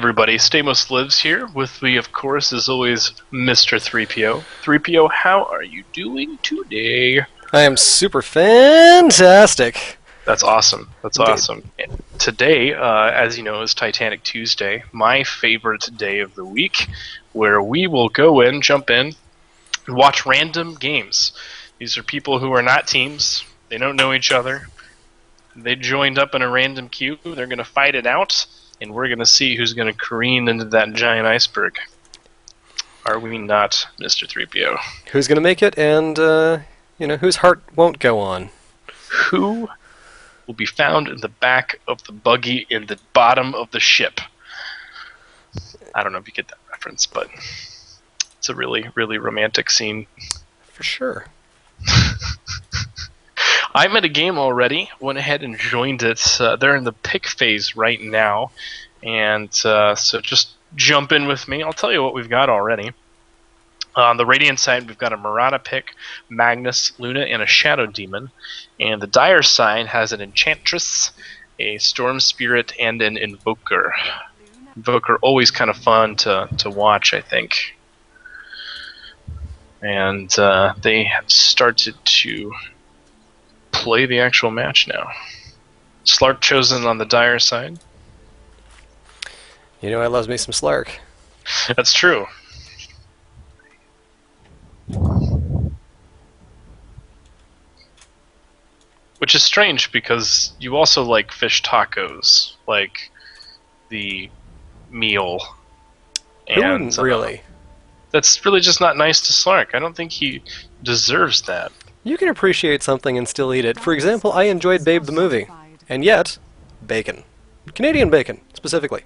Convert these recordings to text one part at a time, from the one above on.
Everybody, Stamos Lives here. With me, of course, is always Mr. 3PO. 3PO, how are you doing today? I am super fantastic. That's awesome. That's Indeed. awesome. Today, as you know, is Titanic Tuesday, my favorite day of the week, where we will jump in, and watch random games. These are people who are not teams. They don't know each other. They joined up in a random queue. They're going to fight it out, and we're going to see who's going to careen into that giant iceberg. Are we not, Mr. 3PO? Who's going to make it, and, whose heart won't go on? Who will be found in the back of the buggy in the bottom of the ship? I don't know if you get that reference, but it's a really, really romantic scene. For sure. I'm at a game already, went ahead and joined it. They're in the pick phase right now, and so just jump in with me. I'll tell you what we've got already. On the Radiant side, we've got a Marauder pick, Magnus, Luna, and a Shadow Demon. And the Dire side has an Enchantress, a Storm Spirit, and an Invoker. Invoker, always kind of fun to watch, I think. And they have started to play the actual match now. Slark chosen on the Dire side. You know, I loves me some Slark. That's true. Which is strange because you also like fish tacos, like the meal. Who wouldn't, really? That's really just not nice to Slark. I don't think he deserves that. You can appreciate something and still eat it. For example, I enjoyed Babe the movie. And yet, bacon. Canadian bacon, specifically.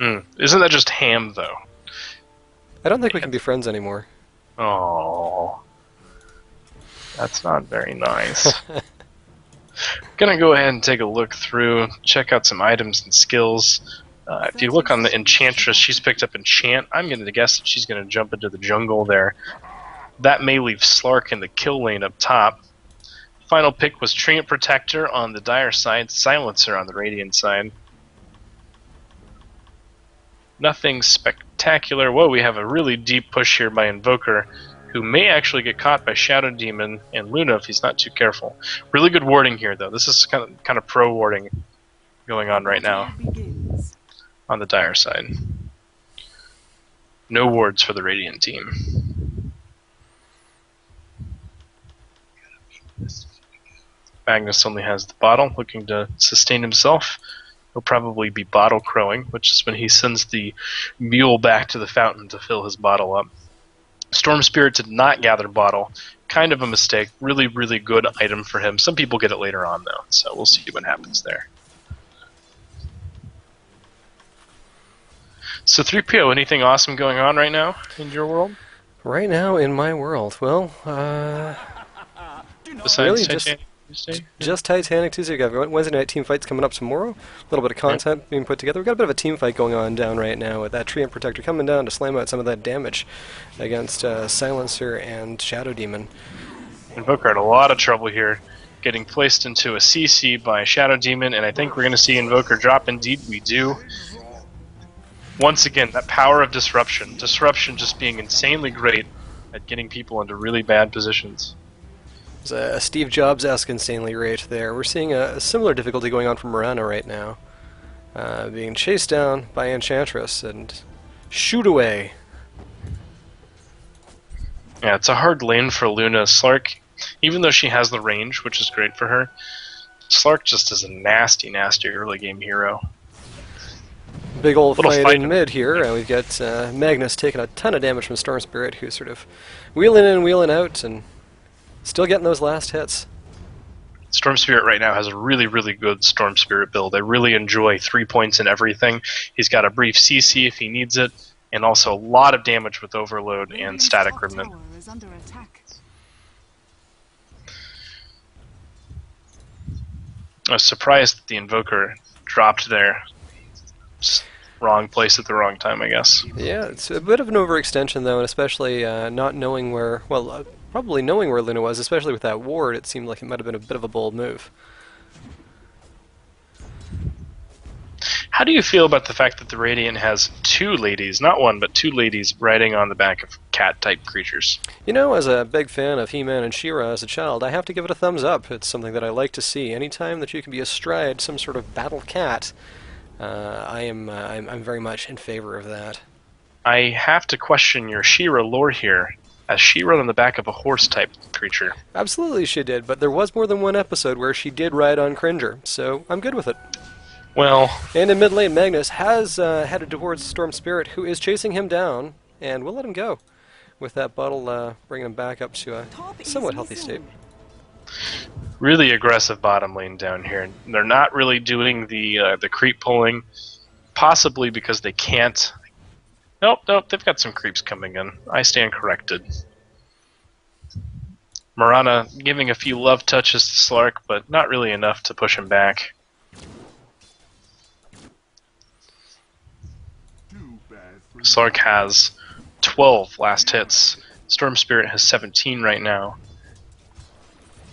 Isn't that just ham, though? I don't think we can be friends anymore. Oh, that's not very nice. Gonna go ahead and take a look through, check out some items and skills. If you look on the Enchantress, she's picked up Enchant. I'm gonna guess that she's gonna jump into the jungle there. That may leave Slark in the kill lane up top. Final pick was Treant Protector on the Dire side, Silencer on the Radiant side. Nothing spectacular. Whoa, we have a really deep push here by Invoker, who may actually get caught by Shadow Demon and Luna if he's not too careful. Really good warding here, though. This is kind of pro warding going on right now on the Dire side. No wards for the Radiant team. Magnus only has the bottle, looking to sustain himself. He'll probably be bottle crowing, which is when he sends the mule back to the fountain to fill his bottle up. Storm Spirit did not gather bottle. Kind of a mistake. Really, really good item for him. Some people get it later on, though, so we'll see what happens there. So 3PO, anything awesome going on right now in your world? Right now, in my world, well, Besides really Titanic Tuesday? just Titanic Tuesday. We've got Wednesday night team fights coming up tomorrow. A little bit of content being put together. We've got a bit of a team fight going on down right now with that Treant Protector coming down to slam out some of that damage against Silencer and Shadow Demon. Invoker had a lot of trouble here, getting placed into a CC by Shadow Demon, and I think we're going to see Invoker drop. Indeed, we do. Once again, that power of disruption. Disruption just being insanely great at getting people into really bad positions. There's a Steve Jobs-esque insanely rate there. We're seeing a similar difficulty going on for Morana right now. Being chased down by Enchantress and shoot away. Yeah, it's a hard lane for Luna. Slark, even though she has the range, which is great for her, Slark just is a nasty, nasty early game hero. Big old Little fight fight. in mid here, and we've got Magnus taking a ton of damage from Storm Spirit, who's sort of wheeling in, wheeling out, and still getting those last hits. Storm Spirit right now has a really, really good Storm Spirit build. I really enjoy 3 points in everything. He's got a brief CC if he needs it, and also a lot of damage with Overload and Static Remnant. I was surprised that the Invoker dropped there. Just wrong place at the wrong time, I guess. Yeah, it's a bit of an overextension, though, and especially not knowing where, well, probably knowing where Luna was, especially with that ward, it seemed like it might have been a bit of a bold move. How do you feel about the fact that the Radiant has two ladies, not one, but two ladies riding on the back of cat-type creatures? You know, as a big fan of He-Man and She-Ra as a child, I have to give it a thumbs up. It's something that I like to see. Anytime that you can be astride some sort of battle cat, I'm very much in favor of that. I have to question your She-Ra lore here, as she rode on the back of a horse-type creature. Absolutely she did, but there was more than one episode where she did ride on Cringer, so I'm good with it. Well, And in mid lane, Magnus has headed towards Storm Spirit, who is chasing him down, and we'll let him go. With that bottle bringing him back up to a somewhat healthy state. really aggressive bottom lane down here. They're not really doing the creep pulling, possibly because they can't. Nope, they've got some creeps coming in. I stand corrected. Mirana giving a few love touches to Slark, but not really enough to push him back. Slark has 12 last hits. Storm Spirit has 17 right now.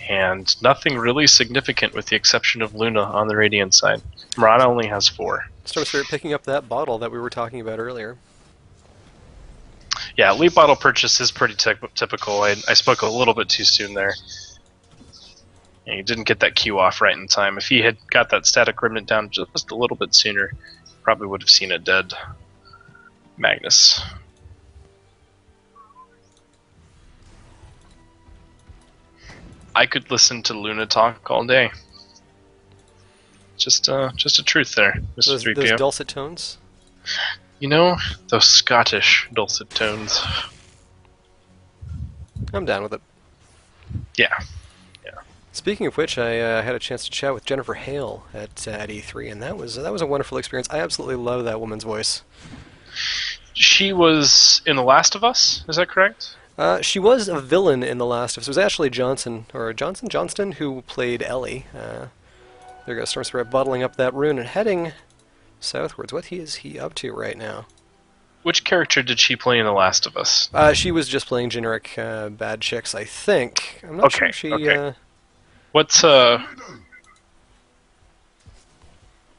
And nothing really significant with the exception of Luna on the Radiant side. Mirana only has 4. Storm Spirit picking up that bottle that we were talking about earlier. Yeah, leap bottle purchase is pretty typical. I spoke a little bit too soon there. And he didn't get that Q off right in time. If he had got that static remnant down just a little bit sooner, probably would have seen a dead Magnus. I could listen to Luna talk all day. Just a truth there, Mr. Those 3PO. dulcet tones. You know, those Scottish dulcet tones. I'm down with it. Yeah. Speaking of which, I had a chance to chat with Jennifer Hale at E3, and that was a wonderful experience. I absolutely love that woman's voice. She was in The Last of Us, is that correct? She was a villain in The Last of Us. It was Ashley Johnston, who played Ellie. There goes Storm Spirit bottling up that rune and heading southwards. What is he up to right now? Which character did she play in The Last of Us? She was just playing generic bad chicks, I think. I'm not sure she... Okay. What's was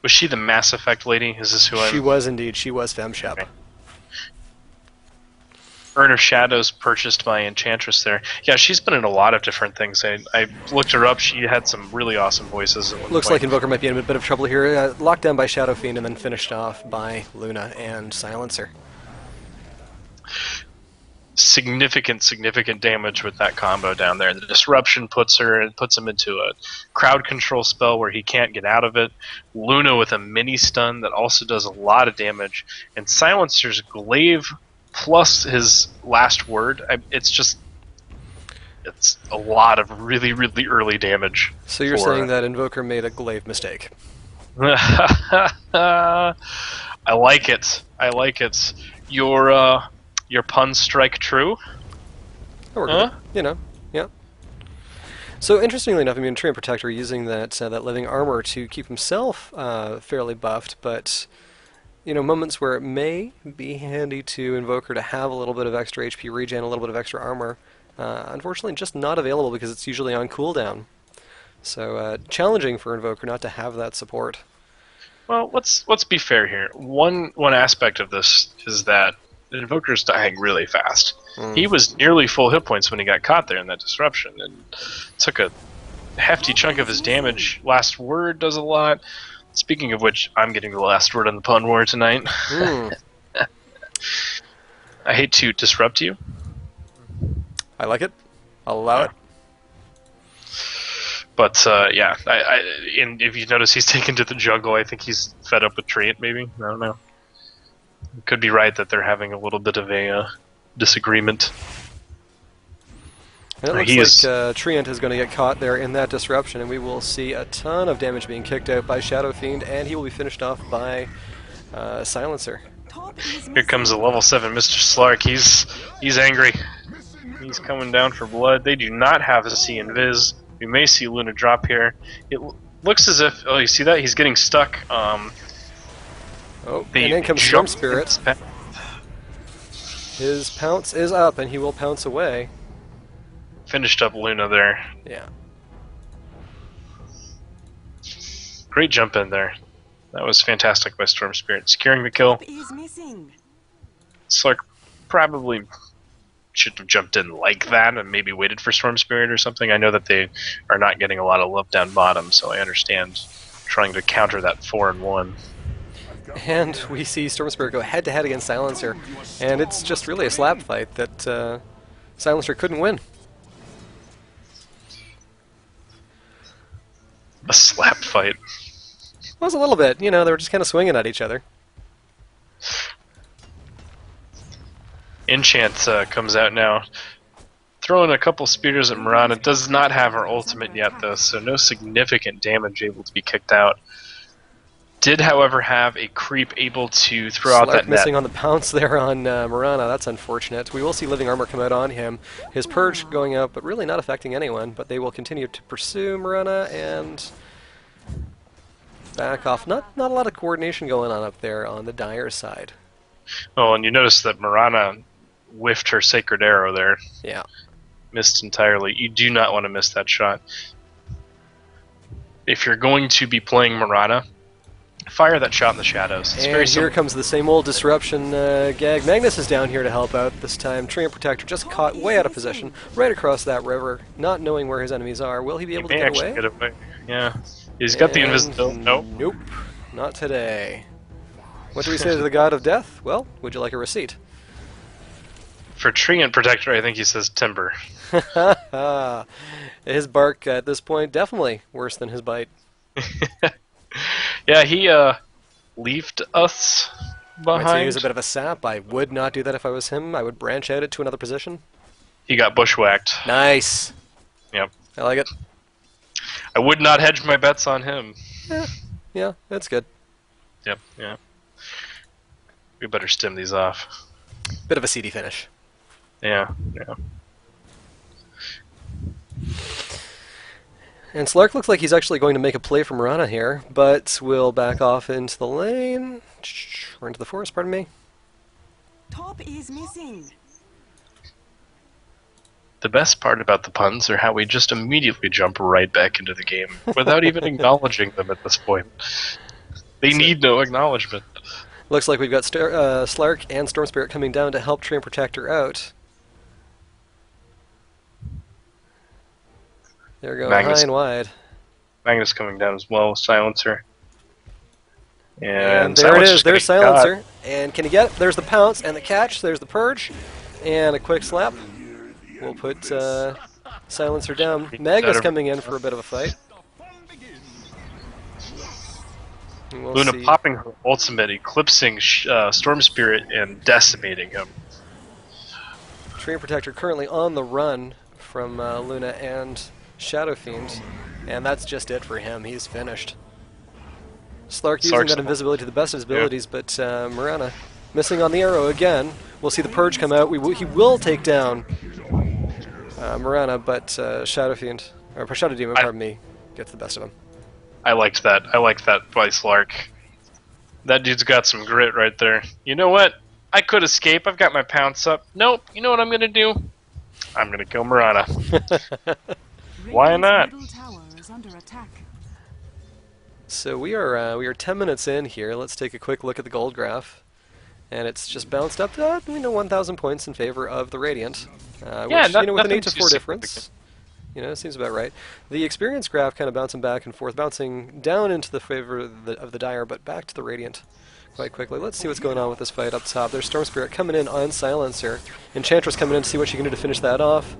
she the Mass Effect lady? Is this who I? She was indeed. She was FemShep. Okay. Earn of Shadows purchased by Enchantress there. Yeah, she's been in a lot of different things. I looked her up. She had some really awesome voices. At one Looks point. like Invoker might be in a bit of trouble here. Locked down by Shadow Fiend and then finished off by Luna and Silencer. Significant damage with that combo down there. The disruption puts him into a crowd control spell where he can't get out of it. Luna with a mini stun that also does a lot of damage, and Silencer's glaive plus his last word. It's a lot of really early damage. So you're saying that Invoker made a glaive mistake? I like it. Your puns strike true. You know, yeah. So interestingly enough, I mean, Treant Protector using that living armor to keep himself fairly buffed, but you know, moments where it may be handy to Invoker to have a little bit of extra HP regen, a little bit of extra armor. Unfortunately, just not available because it's usually on cooldown. So challenging for Invoker not to have that support. Well, let's be fair here. One aspect of this is that the Invoker's dying really fast. He was nearly full hit points when he got caught there in that disruption, and took a hefty chunk of his damage. Last word does a lot. Speaking of which, I'm getting the last word on the pun war tonight. I hate to disrupt you. I like it. I'll allow it. But yeah, and if you notice, he's taken to the jungle. I think he's fed up with Treant, maybe. I don't know. It could be right that they're having a little bit of a disagreement. And it looks like Treant is going to get caught there in that disruption, and we will see a ton of damage being kicked out by Shadow Fiend, and he will be finished off by Silencer. Here comes a level 7 Mr. Slark. He's angry. He's coming down for blood. They do not have a C invis. We may see Luna drop here. It looks as if... Oh, you see that? He's getting stuck. And in comes Storm Spirit. His pounce is up, and he will pounce away. Finished up Luna there. Yeah. Great jump in there. That was fantastic by Storm Spirit, securing the kill. Top is missing. Slark probably should have jumped in like that and maybe waited for Storm Spirit or something. I know that they are not getting a lot of love down bottom, so I understand trying to counter that 4-1. And we see Storm Spirit go head-to-head against Silencer, and it's just really a slap fight that Silencer couldn't win. A slap fight. It was a little bit, you know, they were just kind of swinging at each other. Enchant comes out now, throwing a couple spears at Mirana. Does not have her ultimate yet, though, so no significant damage able to be kicked out. Did, however, have a creep able to throw out that net. Missing on the pounce there on Mirana. That's unfortunate. We will see Living Armor come out on him. His Purge going out, but really not affecting anyone. But they will continue to pursue Mirana and back off. Not a lot of coordination going on up there on the Dire side. Oh, and you notice that Mirana whiffed her Sacred Arrow there. Yeah. Missed entirely. You do not want to miss that shot. If you're going to be playing Mirana, fire that shot in the shadows. It's and here comes the same old disruption gag. Magnus is down here to help out this time. Treant Protector just caught way out of position, right across that river, not knowing where his enemies are. Will he be able to get away? Yeah. He's got the invisibility. Nope. Nope. Not today. What do we say to the God of Death? Well, would you like a receipt? For Treant Protector, I think he says timber. His bark at this point, definitely worse than his bite. Yeah, he leafed us behind. Right, so he was a bit of a sap. I would not do that if I was him. I would branch out it to another position. He got bushwhacked. Nice. Yep. I like it. I would not hedge my bets on him. Yeah, that's good. Yep, yeah. We better stem these off. Bit of a seedy finish. Yeah, yeah. And Slark looks like he's actually going to make a play for Mirana here, but will back off into the lane. Or into the forest, pardon me. Top is missing. The best part about the puns are how we just immediately jump right back into the game without even acknowledging them at this point. They need no acknowledgement. Looks like we've got Slark and Storm Spirit coming down to help Treant Protector out. They're going high and wide. Magnus coming down as well with Silencer. And there it is. There's Silencer. And can he get it? There's the pounce and the catch. There's the Purge. And a quick slap. We'll put Silencer down. Magnus coming in for a bit of a fight. Luna popping her ultimate, eclipsing Storm Spirit and decimating him. Treant Protector currently on the run from Luna and Shadow Fiend, and that's just it for him. He's finished. Slark using that invisibility to the best of his abilities, but Mirana missing on the arrow again. We'll see the Purge come out. He will take down Mirana, but Shadow Fiend, or Shadow Demon, pardon me, gets the best of him. I liked that. I like that by Slark. That dude's got some grit right there. You know what? I could escape. I've got my pounce up. Nope. You know what I'm going to do? I'm going to kill Mirana. Why not? So we are 10 minutes in here. Let's take a quick look at the gold graph, and it's just bounced up to 1,000 points in favor of the Radiant. Yeah, which, with an 8 to 4 difference, seems about right. The experience graph kind of bouncing back and forth, bouncing down into the favor of the Dire, but back to the Radiant quite quickly. Let's see what's going on with this fight up top. There's Storm Spirit coming in on Silencer. Enchantress coming in to see what she can do to finish that off.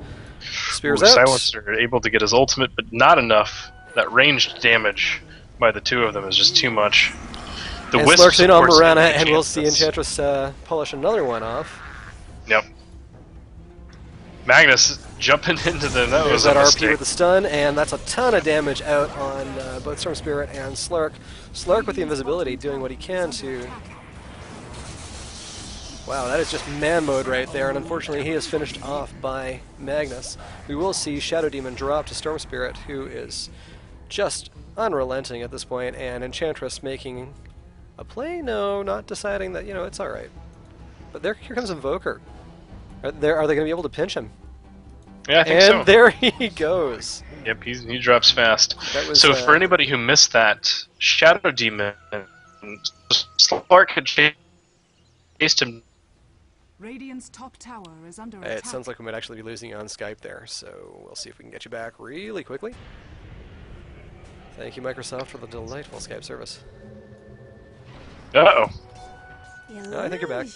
Spears out. Silencer able to get his ultimate, but not enough. That ranged damage by the two of them is just too much. The and Slark's in on Mirana, and we'll see Enchantress polish another one off. Yep. Magnus jumping into the nose. There's that RP with the stun, and that's a ton of damage out on both Storm Spirit and Slark. Slark with the invisibility doing what he can to... Wow, that is just man mode right there, and unfortunately he is finished off by Magnus. We will see Shadow Demon drop to Storm Spirit, who is just unrelenting at this point, and Enchantress making a play? No, not deciding that, it's alright. But here comes Invoker. Are they going to be able to pinch him? Yeah, I think so. And there he goes. Yep, he drops fast. So for anybody who missed that, Shadow Demon Slark had chased him. Radiant's top tower is under It attack. sounds like we might actually be losing you on Skype there, so we'll see if we can get you back really quickly. Thank you, Microsoft, for the delightful Skype service. Uh-oh. I think you're back.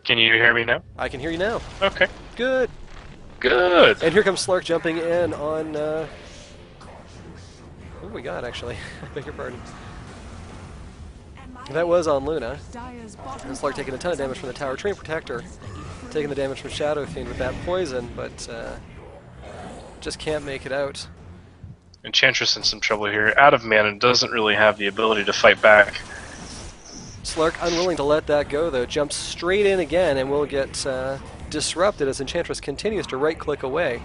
Can you hear me now? I can hear you now. Okay. Good. Good. And here comes Slark jumping in on... What do we got, actually? I beg your pardon. That was on Luna. Dire's bottom And Slark taking a ton of damage from the tower. Treant Protector taking the damage from Shadow Fiend with that poison, but just can't make it out. Enchantress in some trouble here. Out of mana, doesn't really have the ability to fight back. Slark, unwilling to let that go, though, jumps straight in again and will get disrupted as Enchantress continues to right-click away.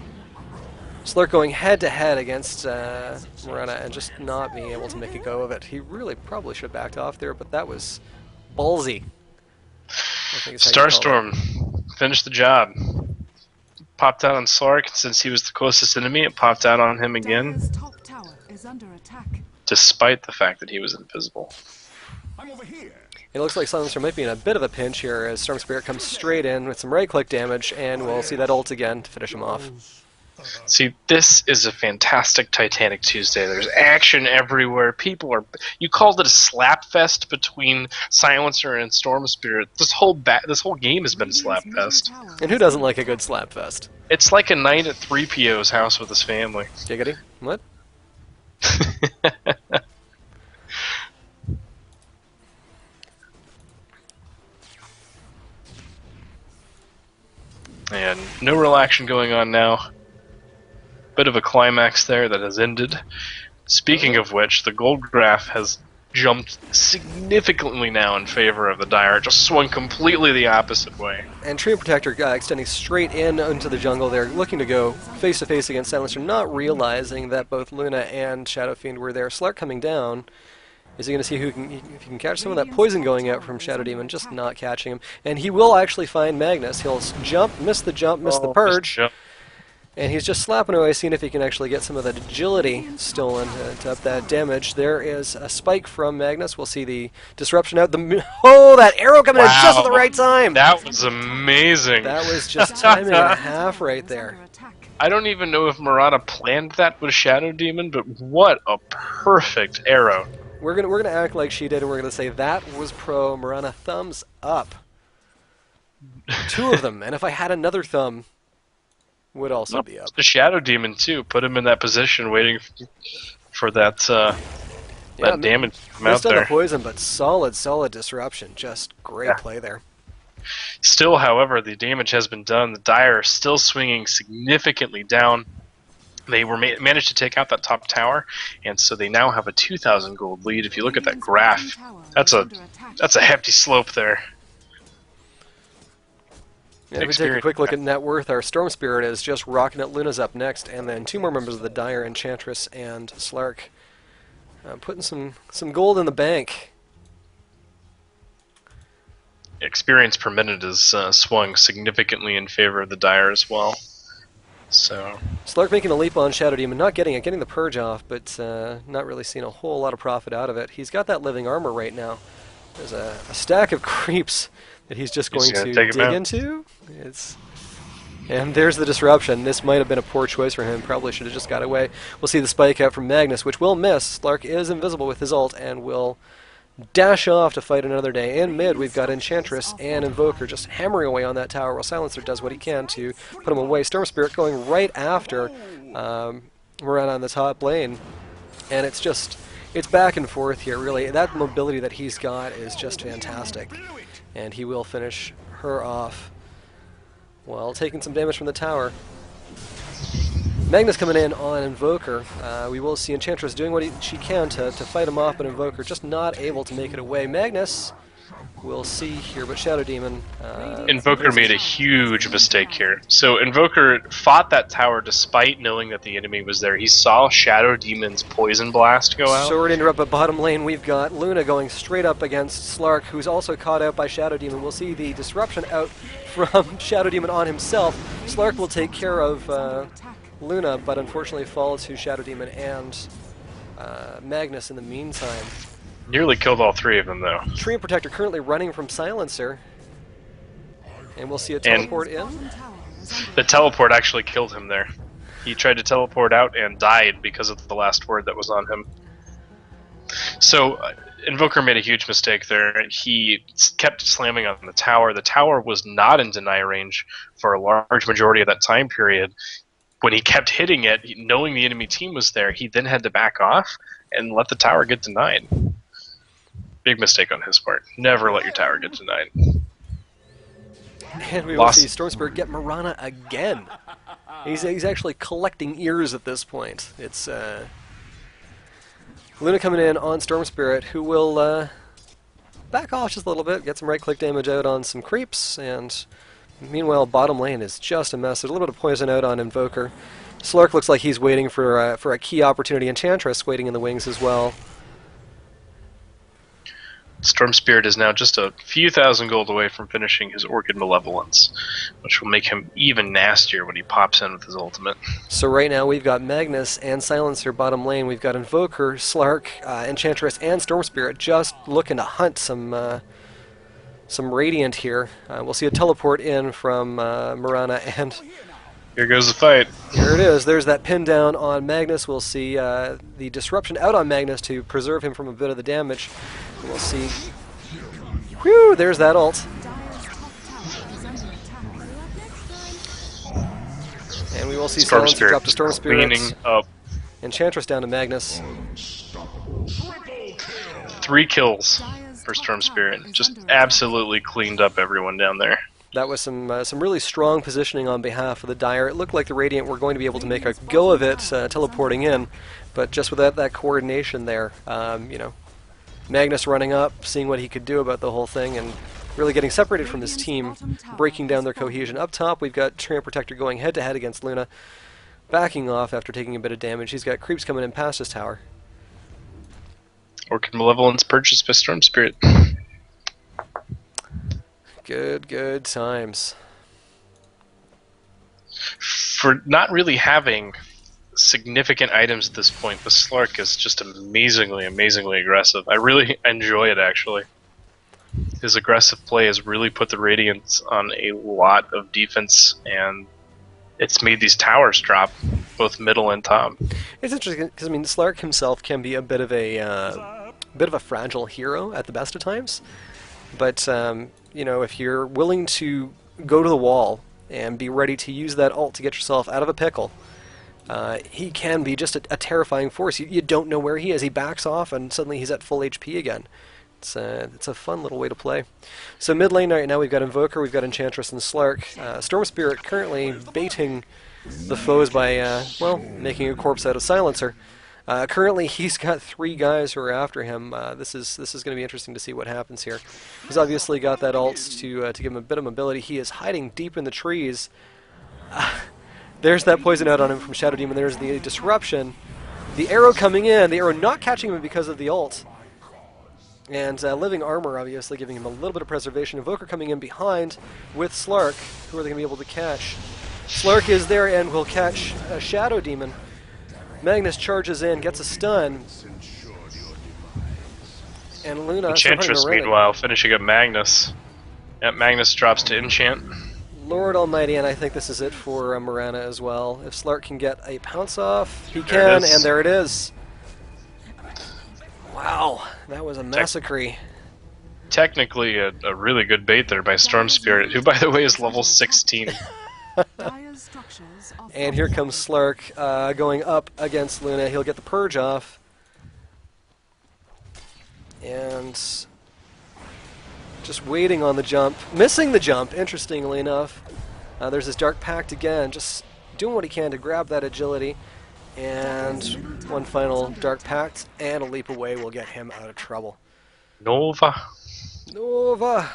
Slark going head-to-head against Morana and just not being able to make a go of it. He really probably should have backed off there, but that was ballsy. I think is how you call it. Starstorm finished the job. Popped out on Slark. Since he was the closest enemy, it popped out on him again, Dire's top tower is under attack. despite the fact that he was invisible. I'm over here. It looks like Silencer might be in a bit of a pinch here as Storm Spirit comes straight in with some right-click damage, and we'll see that ult again to finish him off. See, this is a fantastic Titanic Tuesday. There's action everywhere. People are... You called it a slap fest between Silencer and Storm Spirit. This whole game has been a slap fest. And who doesn't like a good slap fest? It's like a night at 3PO's house with his family. Giggity? What? And no real action going on now. Bit of a climax there that has ended. Speaking of which, the gold graph has jumped significantly now in favor of the Dire. It just swung completely the opposite way. And Treant Protector extending straight in into the jungle there, looking to go face-to-face against Silencer, not realizing that both Luna and Shadow Fiend were there. Slark coming down. Is he going to see if he can catch some of that poison going out from Shadow Demon, just not catching him. And he will actually find Magnus. He'll jump, miss the Oh, purge, and he's just slapping away, seeing if he can actually get some of that agility stolen to up that damage. There is a spike from Magnus. We'll see the disruption out. Oh, that arrow coming in just at the right time! That was amazing. That was just timing and a half right there. I don't even know if Murata planned that with Shadow Demon, but what a perfect arrow. We're gonna act like she did, and we're gonna say that was pro Morana. Thumbs up. Two of them, and if I had another thumb, would also be up. The Shadow Demon too. Put him in that position, waiting for that that damage to come out Missed on the there. poison, but solid disruption. Just great play there. Still, however, the damage has been done. The Dire are still swinging significantly down. They were managed to take out that top tower, and so they now have a 2,000 gold lead. If you look at that graph, that's a hefty slope there. Yeah, if we take a quick look at net worth, our Storm Spirit is just rocking it. Luna's up next, and then two more members of the Dire, Enchantress and Slark, putting some gold in the bank. Experience per minute has swung significantly in favor of the Dire as well. So Slark making a leap on Shadow Demon, not getting it, getting the purge off, but not really seeing a whole lot of profit out of it. He's got that living armor right now. There's a stack of creeps that he's just going to dig into. And there's the disruption. This might have been a poor choice for him. Probably should have just got away. We'll see the spike out from Magnus, which will miss. Slark is invisible with his ult and will dash off to fight another day. In mid, we've got Enchantress and Invoker just hammering away on that tower while Silencer does what he can to put him away. Storm Spirit going right after Morana on the top lane. And it's back and forth here, really. That mobility that he's got is just fantastic. And he will finish her off while taking some damage from the tower. Magnus coming in on Invoker. We will see Enchantress doing what she can to fight him off, but Invoker just not able to make it away. Magnus, we'll see here, but Shadow Demon... Invoker made a huge mistake here. So Invoker fought that tower despite knowing that the enemy was there. He saw Shadow Demon's Poison Blast go out. Sorry to interrupt, but bottom lane we've got Luna going straight up against Slark, who's also caught out by Shadow Demon. We'll see the disruption out from Shadow Demon on himself. Slark will take care of Luna, but unfortunately fall to Shadow Demon and Magnus in the meantime. Nearly killed all three of them, though. Treant Protector currently running from Silencer. And we'll see a And teleport in. Bottom tower is under the teleport actually killed him there. He tried to teleport out and died because of the last word that was on him. So, Invoker made a huge mistake there. He kept slamming on the tower. The tower was not in deny range for a large majority of that time period. When he kept hitting it, knowing the enemy team was there, he then had to back off and let the tower get denied. Big mistake on his part. Never let your tower get denied. And we will see Storm Spirit get Mirana again. He's actually collecting ears at this point. It's Luna coming in on Storm Spirit, who will back off just a little bit, get some right-click damage out on some creeps, and meanwhile bottom lane is just a mess. There's a little bit of poison out on Invoker. Slark looks like he's waiting for a key opportunity. Enchantress waiting in the wings as well. Storm Spirit is now just a few thousand gold away from finishing his Orchid Malevolence, which will make him even nastier when he pops in with his ultimate. So right now we've got Magnus and Silencer bottom lane. We've got Invoker, Slark, Enchantress, and Storm Spirit just looking to hunt some Radiant here. We'll see a teleport in from Mirana, and Here goes the fight. here it is. There's that pin down on Magnus. We'll see the disruption out on Magnus to preserve him from a bit of the damage. We'll see. Whew, there's that ult. Dire's top tower is under attack. And we will see Storm Silencer Spirit drop to Storm Spirit. cleaning up. Enchantress down to Magnus. 3 kills Dire's for top Storm tower Spirit. is Just under attack. absolutely cleaned up everyone down there. That was some really strong positioning on behalf of the Dire. It looked like the Radiant were going to be able to make a go of it, teleporting in, but just without that coordination there, you know, Magnus running up, seeing what he could do about the whole thing, and really getting separated from his team, breaking down their cohesion. Up top, we've got Treant Protector going head-to-head against Luna, backing off after taking a bit of damage. He's got creeps coming in past his tower. Orchid Malevolence purchased by Storm Spirit. Good times. For not really having significant items at this point, the Slark is just amazingly aggressive. I really enjoy it, actually. His aggressive play has really put the Radiants on a lot of defense, and it's made these towers drop, both middle and top. It's interesting because I mean, Slark himself can be a bit of a fragile hero at the best of times, but you know, if you're willing to go to the wall and be ready to use that ult to get yourself out of a pickle, he can be just a terrifying force. You don't know where he is. He backs off, and suddenly he's at full HP again. It's a fun little way to play. So mid lane right now we've got Invoker, we've got Enchantress and Slark. Storm Spirit currently baiting the foes by, well, making a corpse out of Silencer. Currently he's got 3 guys who are after him. This is going to be interesting to see what happens here. He's obviously got that ult to give him a bit of mobility. He is hiding deep in the trees. There's that poison out on him from Shadow Demon. There's the disruption. The arrow coming in. The arrow not catching him because of the ult. And Living Armor obviously giving him a little bit of preservation. Invoker coming in behind with Slark. Who are they going to be able to catch? Slark is there and will catch a Shadow Demon. Magnus charges in, gets a stun. And Luna... Enchantress, meanwhile, finishing up Magnus. Yep, Magnus drops to enchant. Lord Almighty, and I think this is it for Mirana as well. If Slark can get a pounce off, he can, and there it is. Wow, that was a massacre. Technically a really good bait there by Storm Spirit, who by the way is level 16. Dire's structures are And here comes Slark going up against Luna. He'll get the purge off. And just waiting on the jump. Missing the jump, interestingly enough. There's this Dark Pact again, just doing what he can to grab that agility. And one final Dark Pact, and a leap away will get him out of trouble. Nova. Nova!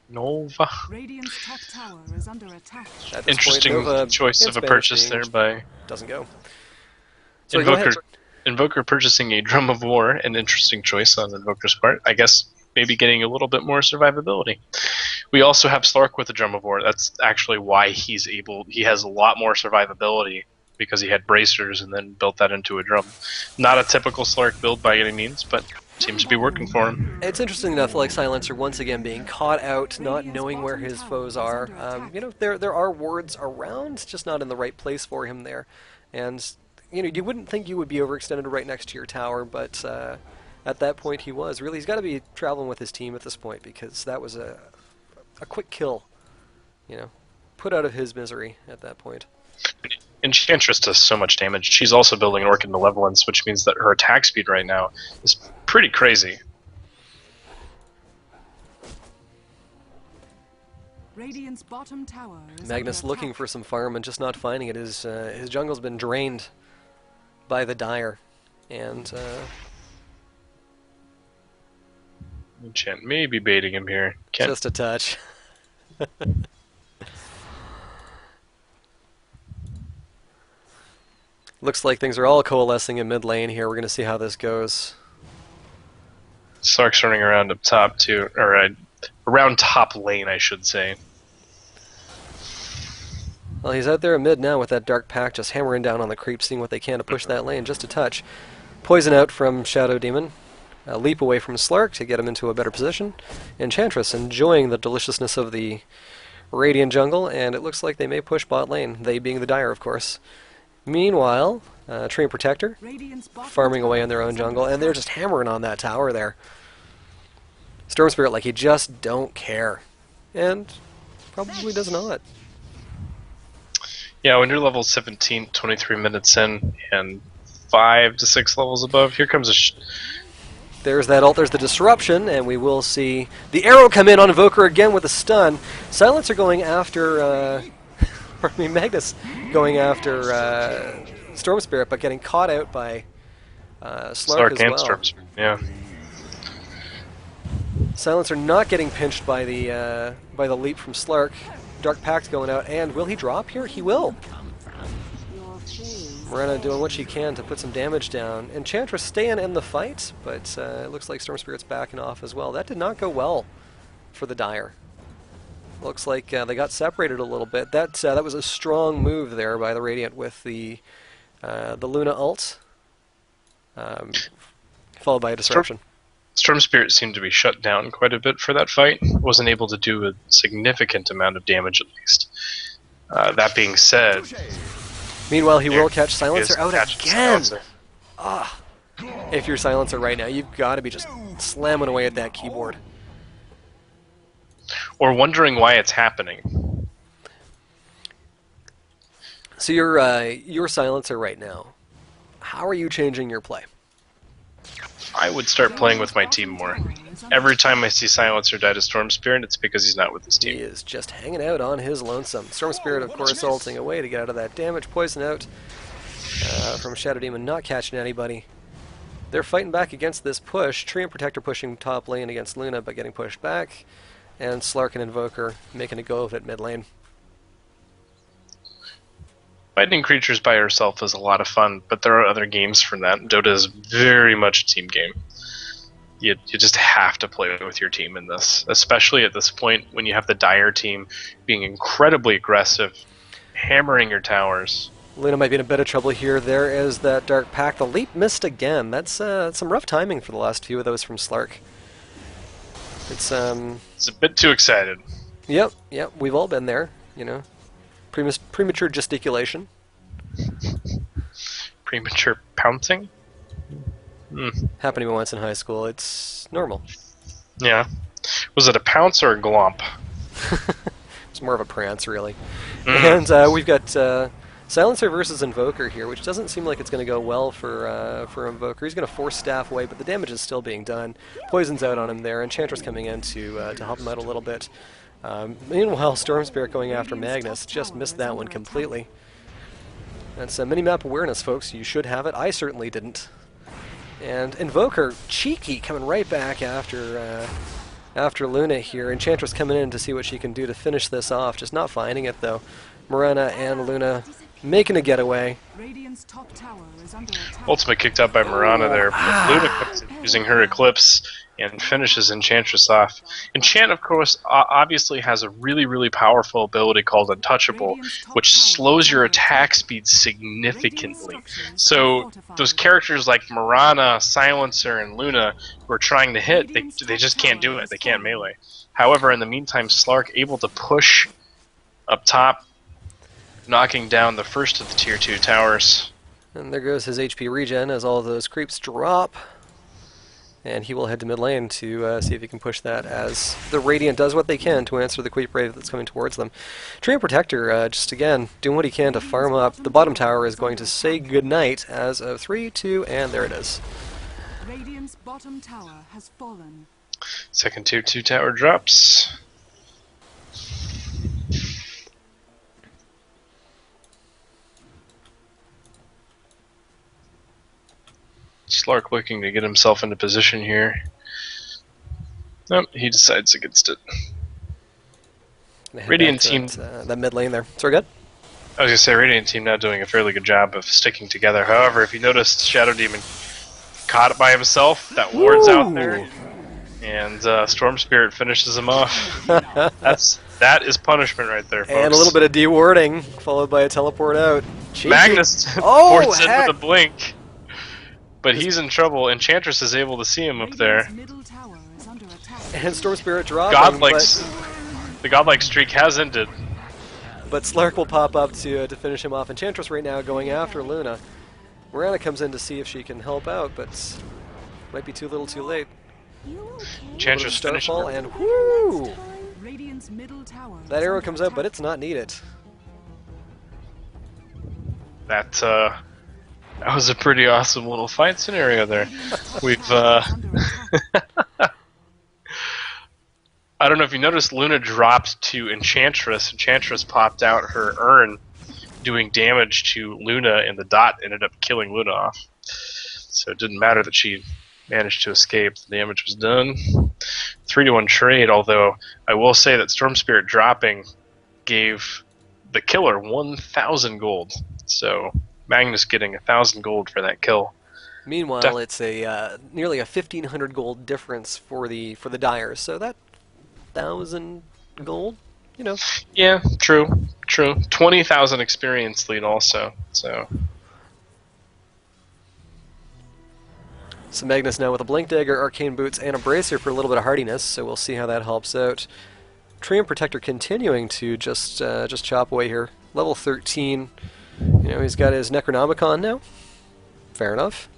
Nova. Radiant's top tower is under attack. At this Interesting point, Nova, choice in of a Spanish purchase being- there by Doesn't go. So go ahead. Invoker purchasing a Drum of War, an interesting choice on Invoker's part. I guess maybe getting a little bit more survivability. We also have Slark with the Drum of War. That's actually why he has a lot more survivability, because he had bracers and then built that into a drum. Not a typical Slark build by any means, but Seems to be working for him. It's interesting enough, like Silencer once again being caught out, not knowing where his foes are. There are wards around, just not in the right place for him there. And you wouldn't think you would be overextended right next to your tower, but at that point he was. Really, he's got to be traveling with his team at this point because that was a quick kill. Put out of his misery at that point. Enchantress does so much damage. She's also building Orchid Malevolence, which means that her attack speed right now is pretty crazy. Radiant's bottom tower is Magnus under looking attack. for some farm and just not finding it. His jungle's been drained by the Dire. And Enchant may be baiting him here. Can't. just a touch. Looks like things are all coalescing in mid lane here. We're going to see how this goes. Sark's running around up top too, or around top lane, I should say. Well, he's out there in mid now with that Dark Pact just hammering down on the creep, seeing what they can to push that lane. Just a touch. Poison out from Shadow Demon. A leap away from Slark to get him into a better position. Enchantress enjoying the deliciousness of the Radiant jungle, and it looks like they may push bot lane, they being the Dire, of course. Meanwhile, Tree and Protector Radiant's bottom farming away tower in their own is jungle, under and they're just hammering on that tower there. Storm Spirit like he just don't care. And probably does not. Yeah, when you're level 17, 23 minutes in, and 5 to 6 levels above, here comes a... There's that ult, there's the disruption, and we will see the arrow come in on Invoker again with a stun. Silencer going after, Magnus going after Storm Spirit, but getting caught out by Slark as and well. Storm Spirit, yeah. Silencer not getting pinched by the leap from Slark. Dark Pact going out, and will he drop here? He will. your phase. Morena doing what she can to put some damage down. Enchantress staying in the fight, but it looks like Storm Spirit's backing off as well. That did not go well for the Dire. Looks like they got separated a little bit. That was a strong move there by the Radiant with the Luna ult, followed by a disruption. Storm Spirit seemed to be shut down quite a bit for that fight. Wasn't able to do a significant amount of damage, at least. That being said... Meanwhile, he will catch Silencer is out catch again! Silencer. If you're Silencer right now, you've got to be just slamming away at that keyboard. Or wondering why it's happening. So you're Silencer right now. How are you changing your play? I would start playing with my team more. Every time I see Silencer die to Storm Spirit, it's because he's not with his He team. is just hanging out on his lonesome. Storm Spirit, of course, ulting away to get out of that damage. Poison out from Shadow Demon, not catching anybody. They're fighting back against this push. Tree and Protector pushing top lane against Luna, but getting pushed back. And Slark and Invoker making a go of it mid lane. Fighting creatures by yourself is a lot of fun, but there are other games from that. Dota is very much a team game. You just have to play with your team in this, especially at this point when you have the Dire team being incredibly aggressive, hammering your towers. Luna might be in a bit of trouble here. There is that Dark Pact. The leap missed again. That's some rough timing for the last few of those from Slark. It's a bit too excited. Yep, we've all been there, Premature gesticulation. Premature pouncing? Happened to me once in high school. It's normal. Yeah. Was it a pounce or a glomp? It's more of a prance, really. And we've got Silencer versus Invoker here, which doesn't seem like it's going to go well for Invoker. He's going to force Staff away, but the damage is still being done. Poison's out on him there. Enchantress coming in to help him out a little bit. Meanwhile, Storm Spirit going after Magnus. Just missed that one completely. That's mini-map awareness, folks. You should have it. I certainly didn't. And Invoker, cheeky, coming right back after Luna here. Enchantress coming in to see what she can do to finish this off. Just not finding it, though. Morena and Luna making a getaway. Radiant's top tower is under attack. Ultimate kicked out by Mirana there. Luna comes in using her Eclipse and finishes Enchantress off. Enchant, of course, obviously has a really, really powerful ability called Untouchable, which slows your attack speed significantly. So those characters like Mirana, Silencer, and Luna who are trying to hit, they just can't do it. They can't melee. However, in the meantime, Slark able to push up top, knocking down the first of the Tier 2 towers. And there goes his HP regen as all of those creeps drop. And he will head to mid lane to see if he can push that as the Radiant does what they can to answer the Quake Brave that's coming towards them. Treant Protector, just again, doing what he can to farm up. The bottom tower is going to say goodnight as of 3, 2, and there it is. Radiant's bottom tower has fallen. Second Tier 2 tower drops. Slark looking to get himself into position here. Nope, he decides against it. Radiant team... that mid lane there. Sorry, good? I was going to say, Radiant team now doing a fairly good job of sticking together. However, if you noticed, Shadow Demon caught it by himself. That ward's out there. And Storm Spirit finishes him off. That is punishment right there, folks. And a little bit of dewarding, followed by a teleport out. Cheeky. Magnus ports in with a blink. But he's in trouble. Enchantress is able to see him up there. And Storm Spirit dropping. The godlike streak has ended. But Slark will pop up to finish him off. Enchantress right now going after Luna. Mirana comes in to see if she can help out, but might be too little too late. Enchantress finished her. And whoo! That arrow comes out, but it's not needed. That was a pretty awesome little fight scenario there. We've I don't know if you noticed, Luna dropped to Enchantress. Enchantress popped out her urn, doing damage to Luna, and the dot ended up killing Luna off. So it didn't matter that she managed to escape. The damage was done. 3-1 trade, although I will say that Storm Spirit dropping gave the killer 1,000 gold. So Magnus getting 1,000 gold for that kill. Meanwhile, it's a nearly a 1,500 gold difference for the Dyers. So that 1,000 gold, you know. Yeah, true. 20,000 experience lead also. So Magnus now with a Blink Dagger, Arcane Boots, and a Bracer for a little bit of hardiness. So we'll see how that helps out. Treant Protector continuing to just chop away here. Level 13. You know, he's got his Necronomicon now. Fair enough.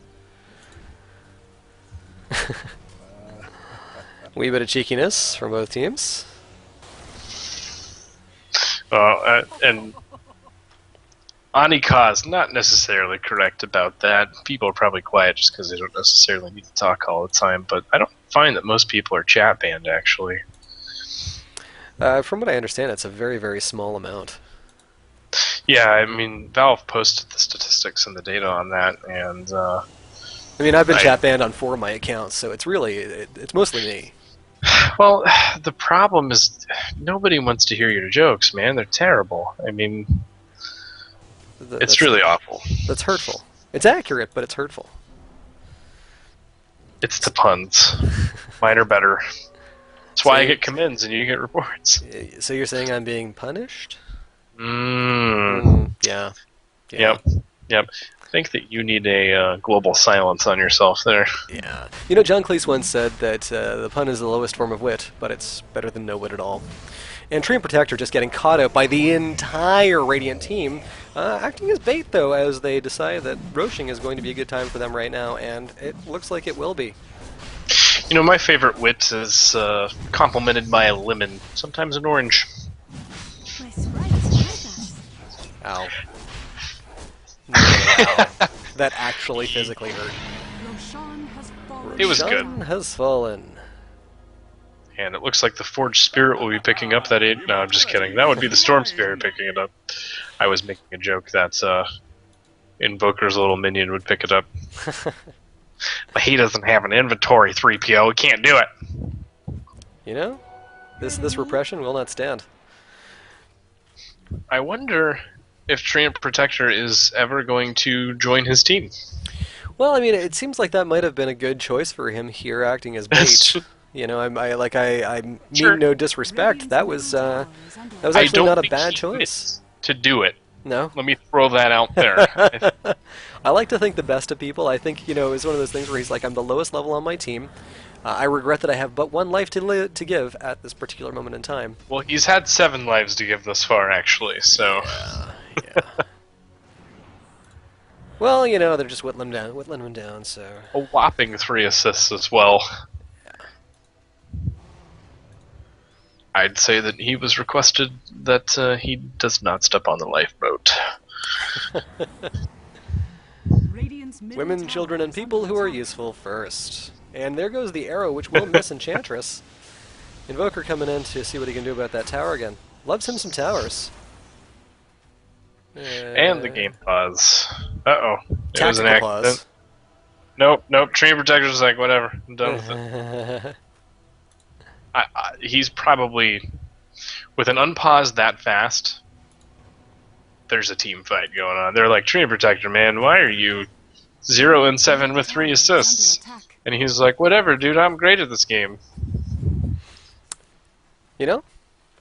Wee bit of cheekiness from both teams. And Anika is not necessarily correct about that. People are probably quiet just because they don't necessarily need to talk all the time, but I don't find that most people are chat banned, actually. From what I understand, it's a very, very small amount. Yeah, I mean, Valve posted the statistics and the data on that, and I mean, I've been chat banned on 4 of my accounts, so it's really, it's mostly me. Well, the problem is nobody wants to hear your jokes, man. They're terrible. I mean, it's really awful. That's hurtful. It's accurate, but it's hurtful. It's the puns. Mine are better. That's why I get commends and you get reports. So you're saying I'm being punished? Yeah. Yep. I think that you need a global silence on yourself there. Yeah. You know, John Cleese once said that the pun is the lowest form of wit, but it's better than no wit at all. And Treant Protector just getting caught out by the entire Radiant team, acting as bait, though, as they decide that roaching is going to be a good time for them right now, and it looks like it will be. You know, my favorite wit is complemented by a lemon, sometimes an orange. Ow. Wow. That actually physically hurt. It was good. Roshan has fallen. And it looks like the Forged Spirit will be picking up that aid. No, I'm just kidding. That would be the Storm Spirit picking it up. I was making a joke that Invoker's little minion would pick it up. But he doesn't have an inventory, 3PO. He can't do it. You know, this repression will not stand. I wonder if Treant Protector is ever going to join his team. Well, I mean, it seems like that might have been a good choice for him here, acting as bait. You know, I mean Sure. no disrespect. That was I actually don't not a think bad he meant choice. to do it. No. Let me throw that out there. I like to think the best of people. I think, you know, it's one of those things where he's like, I'm the lowest level on my team. I regret that I have but one life to give at this particular moment in time. Well, he's had 7 lives to give thus far, actually, so... Yeah. Well, you know, they're just whittling him down, so... A whopping 3 assists as well. I'd say that he was requested that he does not step on the lifeboat. Women, children, and people who are useful first. And there goes the arrow, which will miss Enchantress. Invoker coming in to see what he can do about that tower again. Loves him some towers. And the game pause. Uh-oh. It was an Tactical accident. pause. Nope. Train Protector's like, whatever. I'm done with it. He's probably... With an unpause that fast, there's a team fight going on. They're like, Train Protector, man, why are you 0 and 7 with 3 assists? And he's like, whatever, dude, I'm great at this game. You know,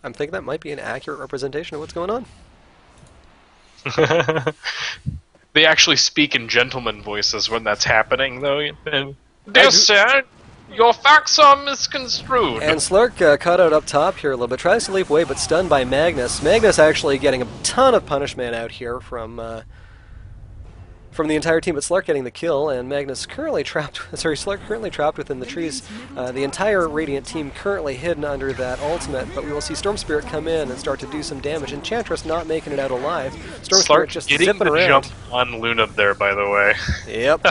I'm thinking that might be an accurate representation of what's going on. They actually speak in gentleman voices when that's happening, though. And, dear sir, your facts are misconstrued. And Slurk cut out up top here a little bit. Tries to leap away, but stunned by Magnus. Magnus actually getting a ton of punishment out here from the entire team, but Slurk getting the kill, and Magnus currently trapped. Sorry, Slurk currently trapped within the trees. The entire Radiant team currently hidden under that ultimate, but we will see Storm Spirit come in and start to do some damage. Enchantress not making it out alive. Storm Spirit just zipping around. Jump on Luna there, by the way. Yep.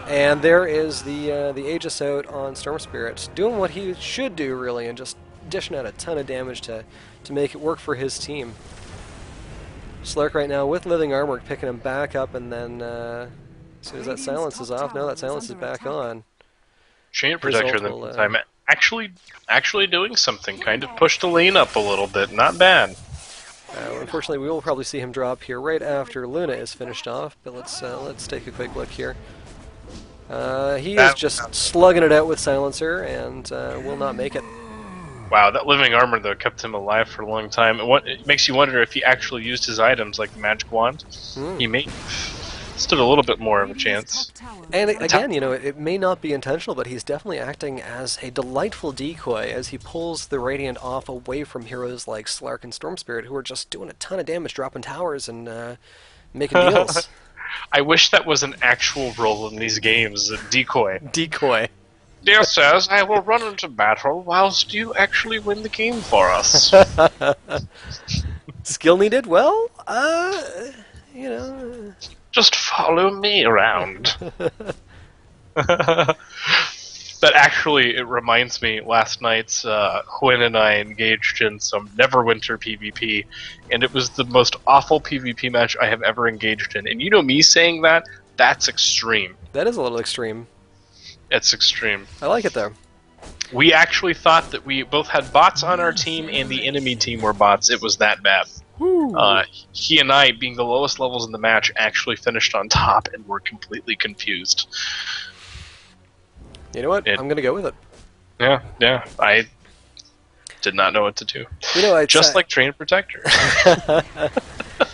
And there is the Aegis out on Storm Spirit, doing what he should do, really, and just dishing out a ton of damage to make it work for his team. Slurk right now with Living Armor picking him back up, and then as soon as that silence is off, now that silence is back on. Chain Protector this time actually doing something, kind of pushed the lane up a little bit, not bad. Unfortunately, we will probably see him drop here right after Luna is finished off, but let's take a quick look here. He is just slugging it out with Silencer and will not make it. Wow, that Living Armor, though, kept him alive for a long time. It makes you wonder if he actually used his items, like the Magic Wand. He may stood a little bit more of a chance. And again, you know, it may not be intentional, but he's definitely acting as a delightful decoy as he pulls the Radiant off away from heroes like Slark and Storm Spirit, who are just doing a ton of damage, dropping towers and making deals. I wish that was an actual role in these games, a decoy. Decoy. Dear sirs, I will run into battle whilst you actually win the game for us. Skill needed? Well, you know... Just follow me around. That actually, it reminds me, last night's Quinn and I engaged in some Neverwinter PvP, and it was the most awful PvP match I have ever engaged in. And you know me saying that? That's extreme. That is a little extreme. It's extreme. I like it, though. We actually thought that we both had bots on our team and the enemy team were bots. It was that bad. He and I, being the lowest levels in the match, actually finished on top and were completely confused. You know what? I'm going to go with it. Yeah. I did not know what to do. You know, just like Train Protector.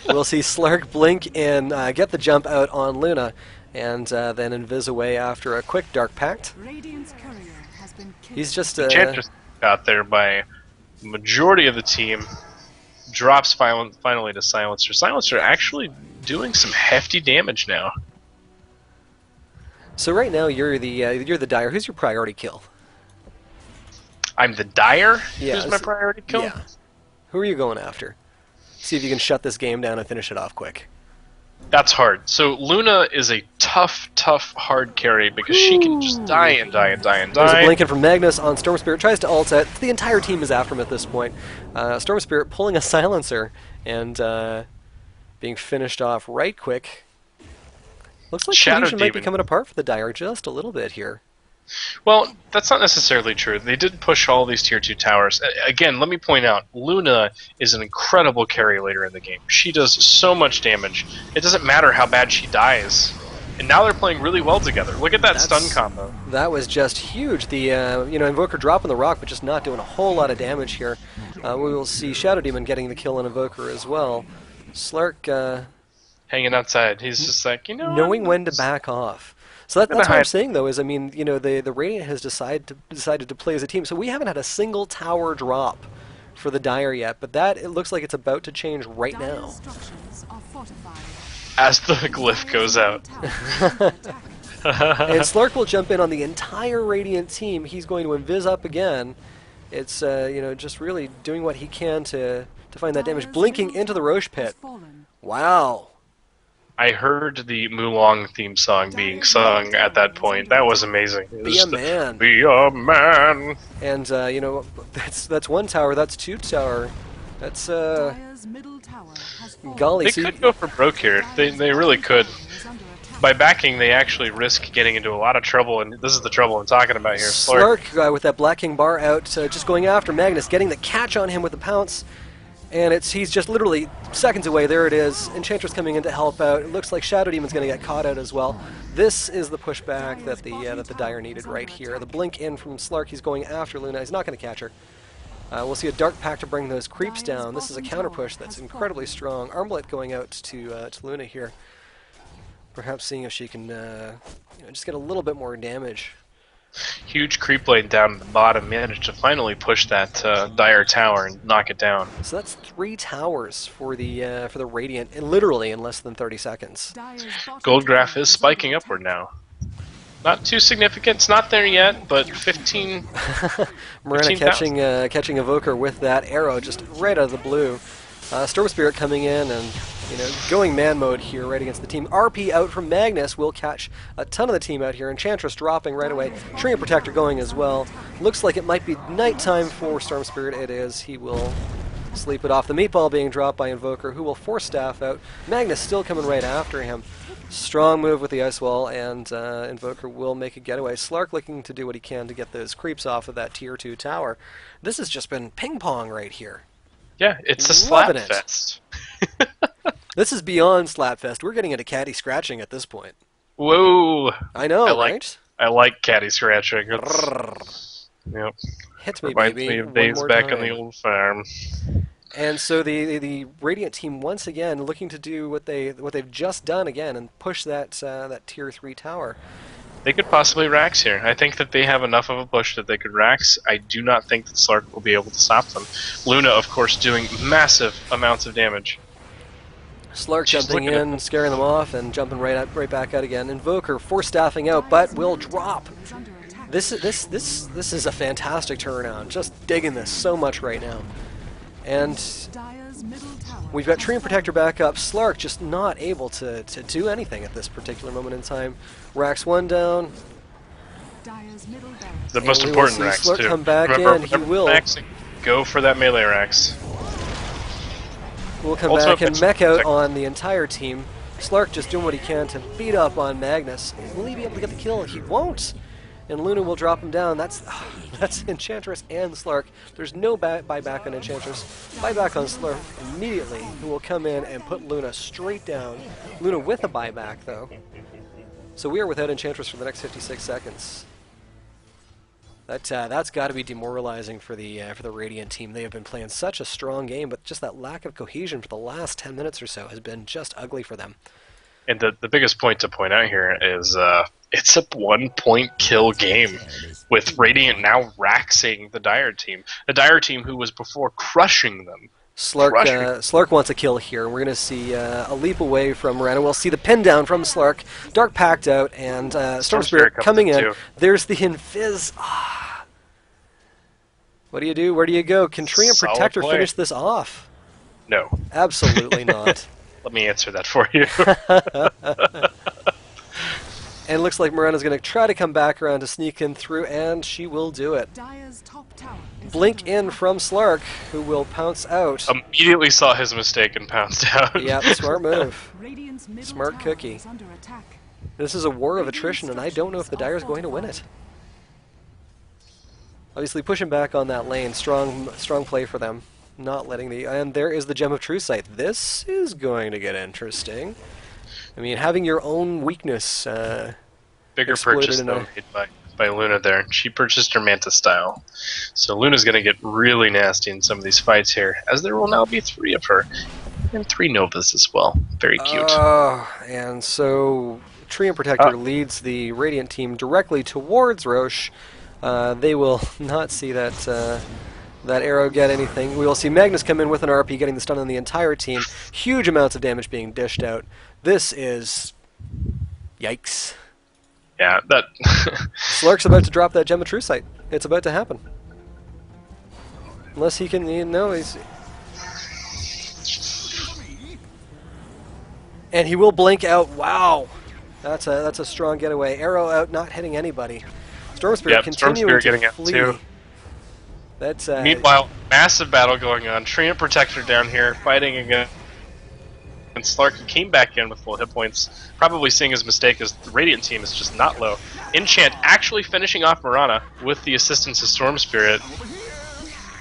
We'll see Slark blink and get the jump out on Luna, and then invis away after a quick Dark Pact. He's just Enchantress got there by the majority of the team. Drops finally to Silencer. Silencer actually doing some hefty damage now. So right now you're the Dire. Who's your priority kill? I'm the Dire? Yeah, who's my priority kill? Yeah. Who are you going after? See if you can shut this game down and finish it off quick. That's hard. So Luna is a tough, hard carry because she can just die and die and die and die. There's a blinking from Magnus on Storm Spirit. Tries to ult it. The entire team is after him at this point. Storm Spirit pulling a Silencer and being finished off right quick. Looks like Cohesion might be coming apart for the Dire just a little bit here. Well, that's not necessarily true. They did push all these tier 2 towers. Again, let me point out, Luna is an incredible carry later in the game. She does so much damage. It doesn't matter how bad she dies. And now they're playing really well together. Look at that stun That's- combo. That was just huge. The Invoker dropping the rock, but just not doing a whole lot of damage here. We will see Shadow Demon getting the kill on Invoker as well. Slark Hanging outside. He's just like, you know, knowing what? when to back off. So that's what I'm saying, though, is, I mean, the Radiant has decided to play as a team. So we haven't had a single tower drop for the Dire yet, but it looks like it's about to change right now. Dire's structures are fortified. As the glyph goes out. And Slark will jump in on the entire Radiant team. He's going to invis up again. It's just really doing what he can to find that damage. Blinking into the Roche pit. Wow. I heard the Mulong theme song being sung at that point. That was amazing. It was Be a man. Be a man. And that's one tower. That's two tower. That's Dire's middle tower has fallen. golly. They so could go for broke here. They really could. Is under attack. By backing, they actually risk getting into a lot of trouble, and this is the trouble I'm talking about here. Slark with that Black King bar out, just going after Magnus, getting the catch on him with the pounce. And he's just literally seconds away. There it is. Enchantress coming in to help out. It looks like Shadow Demon's going to get caught out as well. This is the pushback that the Dire needed right here. The blink in from Slark. He's going after Luna. He's not going to catch her. We'll see a Dark Pact to bring those creeps down. This is a counter push that's incredibly strong. Armlet going out to Luna here. Perhaps seeing if she can just get a little bit more damage. Huge creep lane down at the bottom managed to finally push that Dire tower and knock it down. So that's 3 towers for the Radiant, literally in less than 30 seconds. Dire's bottom Gold graph tower is is spiking under upward now. Not too significant. It's not there yet, but 15. Marina 15,000. catching Evoker with that arrow just right out of the blue. Storm Spirit coming in and going man mode here right against the team. RP out from Magnus will catch a ton of the team out here. Enchantress dropping right away. Tree Protector going as well. Looks like it might be nighttime for Storm Spirit. It is. He will sleep it off. The meatball being dropped by Invoker, who will force Staff out. Magnus still coming right after him. Strong move with the Ice Wall, and Invoker will make a getaway. Slark looking to do what he can to get those creeps off of that Tier 2 tower. This has just been ping-pong right here. Yeah, it's a slap Loving it. fest. This is beyond Slapfest. We're getting into caddy scratching at this point. Whoa! I know, I like caddy scratching. Yep. Hit me, Reminds baby. me of one days more back on time. the old farm. And so the Radiant team once again looking to do what they've just done again and push that Tier 3 tower. They could possibly Rax here. I think that they have enough of a push that they could Rax. I do not think that Slark will be able to stop them. Luna, of course, doing massive amounts of damage. Slark She's jumping looking at in, scaring them off, and jumping right back out again. Invoker force staffing out, but will drop. is under attack. This is a fantastic turnaround. Just digging this so much right now. And Dire's middle tower we've got has Tree and Protector fallen. back up. Slark just not able to do anything at this particular moment in time. Rax 1 down. Dire's middle barracks. The most we will important see Rax, Slark too. come back Remember, in. He whenever will. Raxing, go for that melee Rax. We'll come Also, back and it's- mech out on the entire team. Slark just doing what he can to beat up on Magnus. Will he be able to get the kill? He won't. And Luna will drop him down. That's Enchantress and Slark. There's no buyback on Enchantress. Buyback on Slark immediately, who will come in and put Luna straight down. Luna with a buyback, though. So we are without Enchantress for the next 56 seconds. That's got to be demoralizing for the Radiant team. They have been playing such a strong game, but just that lack of cohesion for the last 10 minutes or so has been just ugly for them. And the biggest point to point out here is it's a 1-point kill game, with Radiant now Raxing the Dire team. The Dire team who was before crushing them. Slark wants a kill here. We're going to see a leap away from Miranda. We'll see the pin down from Slark. Dark Pact out, and Storm Spirit comes coming in. too. There's the Invis. What do you do? Where do you go? Can Tree and Solid Protector play. finish this off? No. Absolutely not. Let me answer that for you. And it looks like Miranda's going to try to come back around to sneak in through, and she will do it. Dire's top tower is Blink under in attack. from Slark, who will pounce out. Immediately saw his mistake and pounced out. Yep, smart move. Radiant's middle Smart tower cookie. is under attack. This is a war of attrition, and I don't know if the Dire's going to win it. Obviously, pushing back on that lane, strong play for them. Not letting and there is the Gem of True Sight. This is going to get interesting. I mean, having your own weakness Bigger exploited purchase in though a... made by Luna there. She purchased her Manta style. So Luna's going to get really nasty in some of these fights here, as there will now be 3 of her. And 3 Novas as well. Very cute. And so Treant Uh, Protector leads the Radiant team directly towards Roche. They will not see that arrow get anything. We will see Magnus come in with an RP, getting the stun on the entire team. Huge amounts of damage being dished out. This is... yikes. yeah, that... Slark's about to drop that Gem of True Sight. It's about to happen. Unless he can... he's... And he will blink out. Wow. That's a strong getaway. Arrow out, not hitting anybody. Storm Spirit continuing to getting flee. out too. That's Meanwhile, massive battle going on. Treant Protector down here fighting against Slark, who came back in with full hit points, probably seeing his mistake as the Radiant team is just not low. Enchant actually finishing off Mirana with the assistance of Storm Spirit.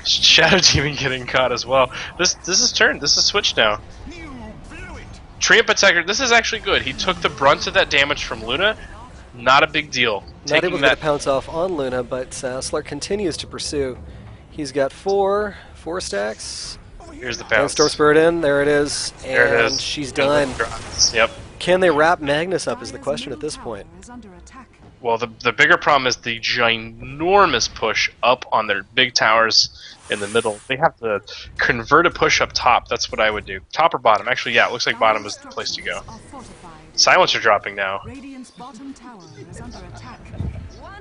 Shadow Demon getting caught as well. This is turned. This is switched now. Treant Protector, this is actually good. He took the brunt of that damage from Luna. Not a big deal. Not able to get a pounce off on Luna, but Slark continues to pursue. He's got four stacks. Here's the And pounce. Storm Spirit in. There it is. And There it is. she's done. Yep. Can they wrap Magnus up is the question at this point. Well, the bigger problem is the ginormous push up on their big towers in the middle. They have to convert a push up top. That's what I would do. Top or bottom? Actually, yeah, it looks like bottom is the place to go. Silencer dropping now.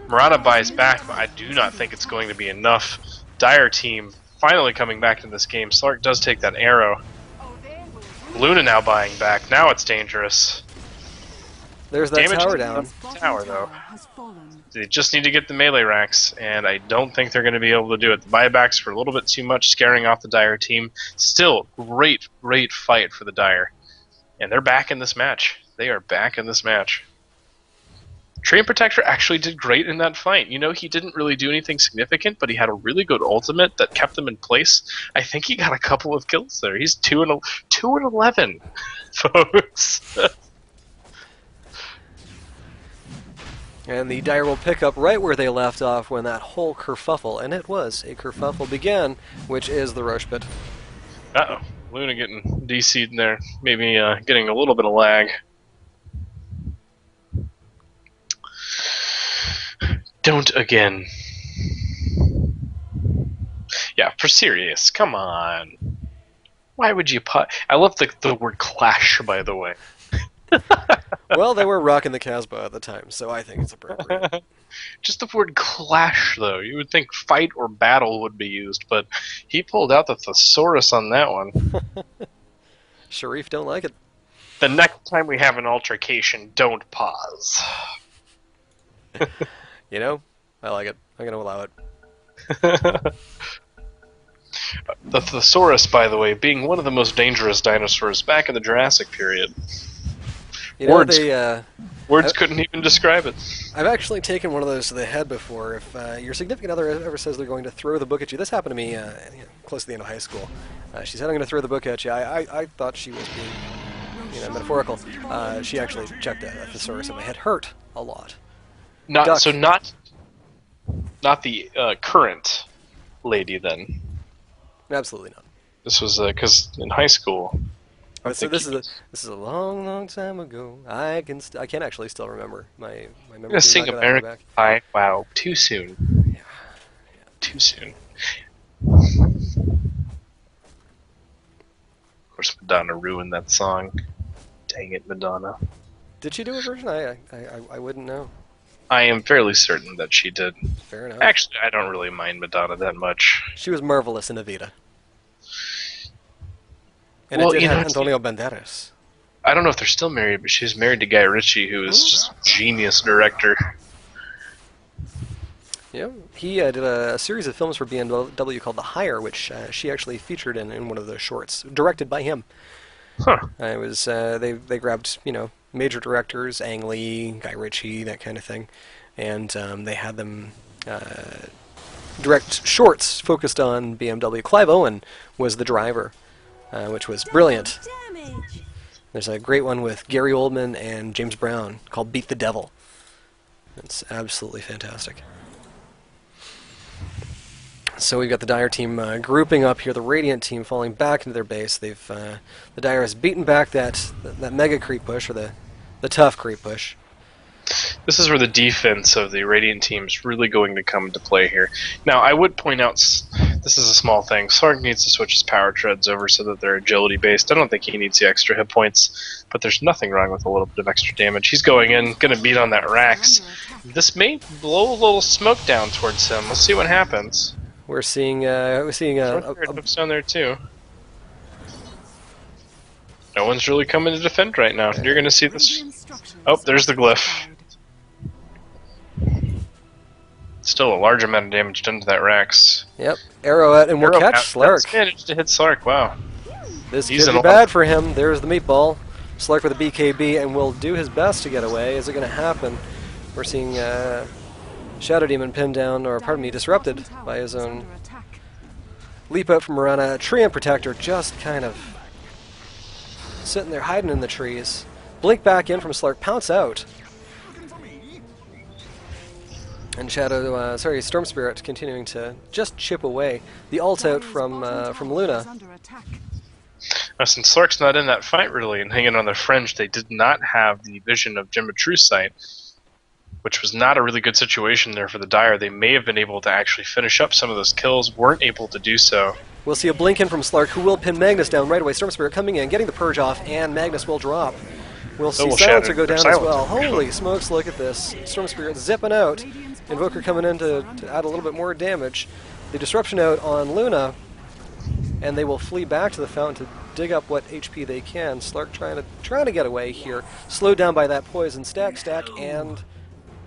Mirana buys back, but I do not think it's going to be enough. Dire team finally coming back in this game. Slark does take that arrow. Luna now buying back. Now it's dangerous. There's that Damage tower is down. Tower though. They just need to get the melee racks, and I don't think they're going to be able to do it. The buybacks were a little bit too much, scaring off the Dire team. Still, great fight for the Dire. And they're back in this match. They are back in this match. Treant Protector actually did great in that fight. You know, he didn't really do anything significant, but he had a really good ultimate that kept them in place. I think he got a couple of kills there. He's 2 and 11, folks. And the Dire will pick up right where they left off when that whole kerfuffle, and it was a kerfuffle, began, which is the Roche pit. Uh-oh. Luna getting DC'd in there. Maybe getting a little bit of lag. Don't again. Yeah, for serious. Come on. Why would you put... I love the word clash, by the way. Well, they were rocking the Casbah at the time, so I think it's appropriate. Just the word clash, though. You would think fight or battle would be used, but he pulled out the thesaurus on that one. Sharif don't like it. The next time we have an altercation, don't pause. You know, I like it. I'm going to allow it. The thesaurus, by the way, being one of the most dangerous dinosaurs back in the Jurassic period. You know, Words couldn't even describe it. I've actually taken one of those to the head before. If your significant other ever says they're going to throw the book at you, this happened to me close to the end of high school. She said, I'm going to throw the book at you. I thought she was being metaphorical. She actually checked a thesaurus in my head. Hurt a lot. Not Duck. Not the current lady then. Absolutely not. This was because in high school. So this is a long time ago. I can actually still remember my memory. I'm gonna sing American Pie. Wow, too soon. Yeah. Too soon. Of course, Madonna ruined that song. Dang it, Madonna. Did she do a version? I wouldn't know. I am fairly certain that she did. Fair enough. Actually, I don't really mind Madonna that much. She was marvelous in Evita. And Well, it did you know, have Antonio Banderas. I don't know if they're still married, but she's married to Guy Ritchie, who is just a genius director. Yeah, he did a series of films for BMW called The Hire, which she actually featured in one of those shorts, directed by him. Huh. It was they grabbed major directors, Ang Lee, Guy Ritchie, that kind of thing, and they had them direct shorts focused on BMW. Clive Owen was the driver, which was brilliant. There's a great one with Gary Oldman and James Brown called Beat the Devil. It's absolutely fantastic. So we've got the Dire team grouping up here. The Radiant team falling back into their base. The Dire has beaten back that mega creep push, or the tough creep push. This is where the defense of the Radiant team is really going to come into play here. Now, I would point out, this is a small thing. Sarg needs to switch his power treads over so that they're agility based. I don't think he needs the extra hit points, but there's nothing wrong with a little bit of extra damage. He's going in, going to beat on that Rax. This may blow a little smoke down towards him. Let's see what happens. We're seeing down there too. No one's really coming to defend right now. You're going to see this. Oh, there's the glyph. Still a large amount of damage done to that Rax. Yep, arrow out, and we'll catch Slark. That's managed to hit Slark. Wow. This could be bad for him. There's the meatball. Slark with a BKB, and will do his best to get away. Is it going to happen? We're seeing Shadow Demon pinned down, or pardon me, disrupted by his own leap out from Mirana. Treant Protector just kind of sitting there hiding in the trees. Blink back in from Slark, pounce out. And Storm Spirit continuing to just chip away. The ult out from Luna. Since Slark's not in that fight really and hanging on their fringe, they did not have the vision of Gemma True Sight, which was not a really good situation there for the Dire. They may have been able to actually finish up some of those kills, weren't able to do so. We'll see a blink in from Slark, who will pin Magnus down right away. Storm Spirit coming in, getting the Purge off, and Magnus will drop. We'll see Silencer go down as well. Holy smokes, look at this. Storm Spirit zipping out. Invoker coming in to add a little bit more damage. The disruption out on Luna, and they will flee back to the fountain to dig up what HP they can. Slark trying to get away here. Slowed down by that poison. Stack, and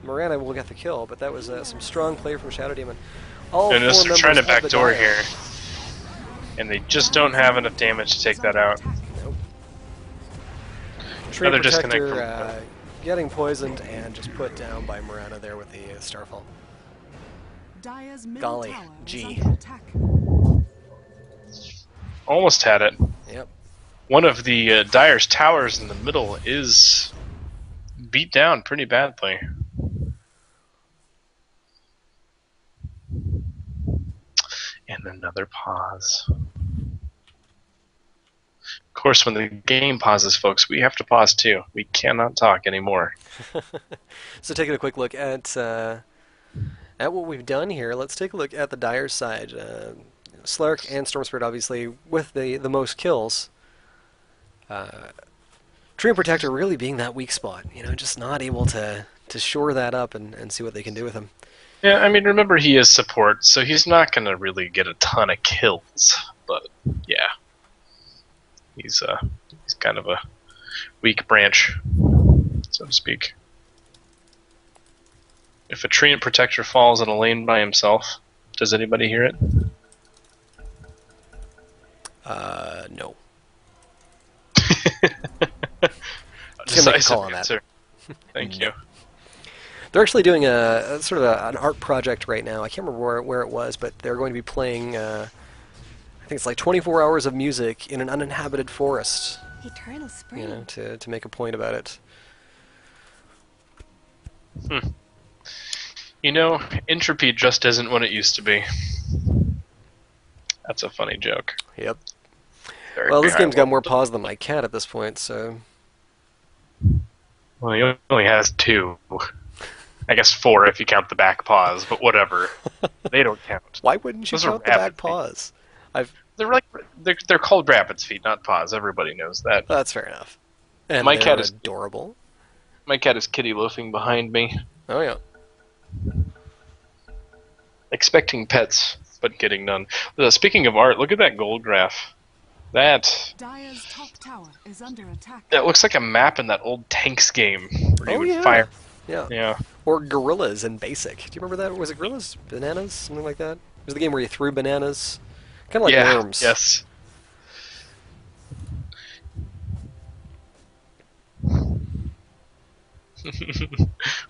Mirana will get the kill, but that was some strong play from Shadow Demon. All and four they're trying to members backdoor here, and they just don't have enough damage to take that out. Nope. Another Protector, disconnect getting poisoned and just put down by Mirana there with the Starfall. Golly, G. Almost had it. Yep. One of the Dire's towers in the middle is beat down pretty badly. And another pause. Of course, when the game pauses, folks, we have to pause too. We cannot talk anymore. So taking a quick look at what we've done here, let's take a look at the Dire side. Slark and Storm Spirit obviously with the most kills. Treant Protector really being that weak spot, just not able to shore that up and see what they can do with him. Yeah, I mean, remember he is support, so he's not going to really get a ton of kills, but yeah. He's kind of a weak branch, so to speak. If a Treant Protector falls in a lane by himself, does anybody hear it? No. Just make a call on that. Thank you. They're actually doing a sort of an art project right now. I can't remember where it was, but they're going to be playing, I think it's like 24 hours of music in an uninhabited forest. Eternal spring. To make a point about it. Entropy just isn't what it used to be. That's a funny joke. Yep. Very Well, this game's got level. more pause than my cat at this point, so... Well, he only has 2. I guess 4 if you count the back pause, but whatever. They don't count. Why wouldn't you Those are count the back rabbit feet. pause? They're called rabbit's feet, not paws. Everybody knows that. That's fair enough. And My they're cat is adorable. My cat is kitty loafing behind me, Oh yeah. expecting pets, but getting none. Speaking of art, look at that gold graph. That Dire's top tower is under attack. looks like a map in that old Tanks game where you would yeah. fire. Yeah. Yeah. Or gorillas in Basic. Do you remember that? Was it gorillas? Bananas? Something like that? It was the game where you threw bananas. Kind of like Yeah. worms. Yes.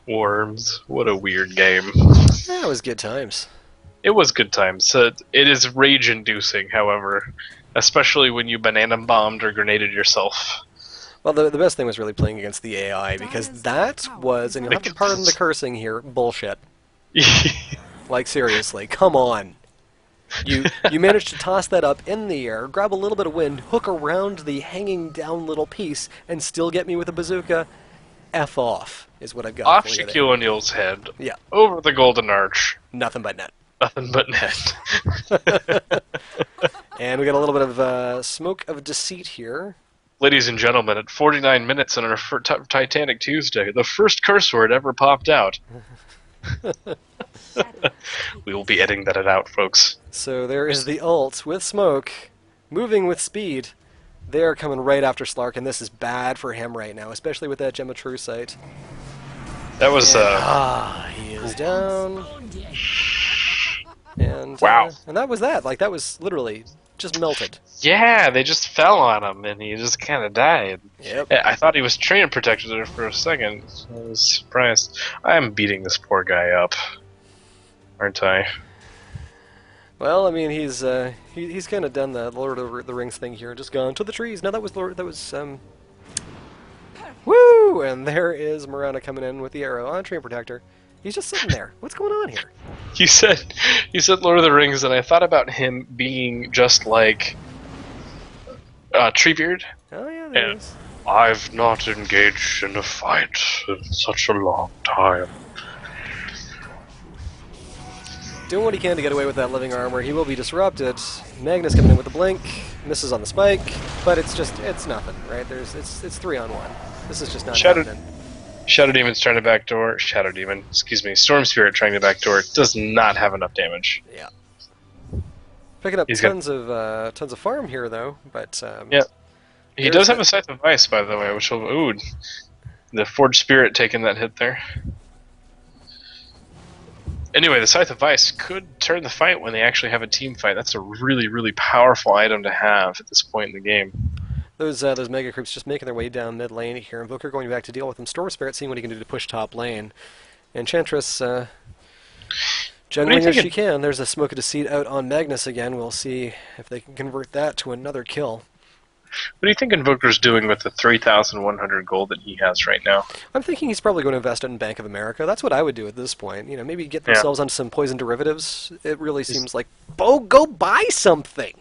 Worms. What a weird game. Yeah, it was good times. It was good times. It is rage-inducing, however, especially when you banana bombed or grenaded yourself. Well, the best thing was really playing against the AI, because that was, and you'll have to pardon the cursing here, bullshit. Like, seriously, come on. You managed to toss that up in the air, grab a little bit of wind, hook around the hanging down little piece, and still get me with a bazooka. F off is what I've got Off for you Shaquille O'Neal's head. Yeah. Over the Golden Arch. Nothing but net. Nothing but net. And we got a little bit of smoke of deceit here. Ladies and gentlemen, at 49 minutes on our Titanic Tuesday, the first curse word ever popped out. We will be editing that out, folks. So there is the ult with smoke, moving with speed. They're coming right after Slark, and this is bad for him right now, especially with that Gem of True Sight. That was, he is down. And, wow. And that was that. Like, that was literally just melted. Yeah, they just fell on him, and he just kind of died. Yep. I thought he was train protected there for a second. I was surprised. I'm beating this poor guy up, aren't I? Well, I mean, he's kind of done the Lord of the Rings thing here, and just gone to the trees. No, that was woo! And there is Miranda coming in with the arrow on Train Protector. He's just sitting there. What's going on here? You said Lord of the Rings, and I thought about him being just like Treebeard. Oh yeah, there he is. I've not engaged in a fight in such a long time. Doing what he can to get away with that living armor. He will be disrupted. Magnus coming in with the blink, misses on the spike, but it's nothing, right? It's 3-on-1. This is just not happening. Shadow Demon's trying to backdoor. Shadow Demon, excuse me. Storm Spirit trying to backdoor. Does not have enough damage. Yeah. Picking up tons of farm here though, but yeah. He does have a Scythe of Ice, by the way, which will ooh, the Forged Spirit taking that hit there. Anyway, the Scythe of Ice could turn the fight when they actually have a team fight. That's a really, really powerful item to have at this point in the game. Those Mega Creeps just making their way down mid lane here. Invoker going back to deal with them. Storm Spirit seeing what he can do to push top lane. Enchantress jungling as she can. There's a Smoke of Deceit out on Magnus again. We'll see if they can convert that to another kill. What do you think Invoker's doing with the 3,100 gold that he has right now? I'm thinking he's probably going to invest it in Bank of America. That's what I would do at this point. You know, maybe get themselves onto some poison derivatives. It really seems like, go buy something.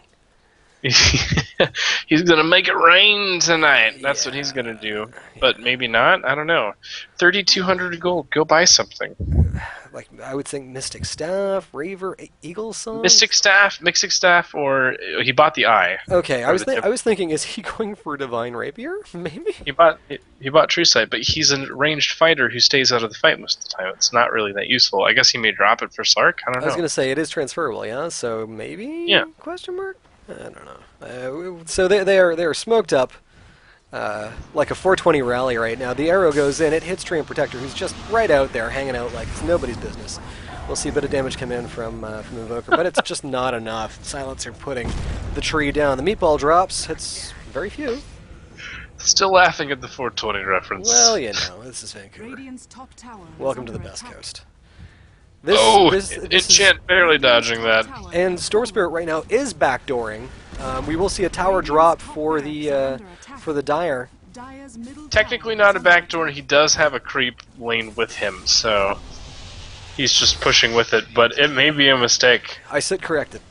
He's gonna make it rain tonight. That's what he's gonna do. But maybe not. I don't know. 3,200 gold. Go buy something. Like I would think Mystic Staff, Raver, Eagle Song. Mystic Staff, or he bought the Eye. Okay, I was thinking, is he going for Divine Rapier? Maybe. He bought True Sight, but he's a ranged fighter who stays out of the fight most of the time. It's not really that useful. I guess he may drop it for Sark. I don't know. I was gonna say it is transferable, yeah. So maybe. Yeah. Question mark. I don't know. So they are smoked up like a 420 rally right now. The arrow goes in, it hits Tree and Protector, who's just right out there, hanging out like it's nobody's business. We'll see a bit of damage come in from Invoker, but it's just not enough. Silencer putting the tree down. The meatball drops. Hits very few. Still laughing at the 420 reference. Well, you know, this is Vancouver. Radiant's top tower Welcome to the under best attack. coast. Enchant barely dodging that. And Storm Spirit right now is backdooring. We will see a tower drop for the Dire. Technically not a backdoor. He does have a creep lane with him, so he's just pushing with it. But it may be a mistake. I sit corrected.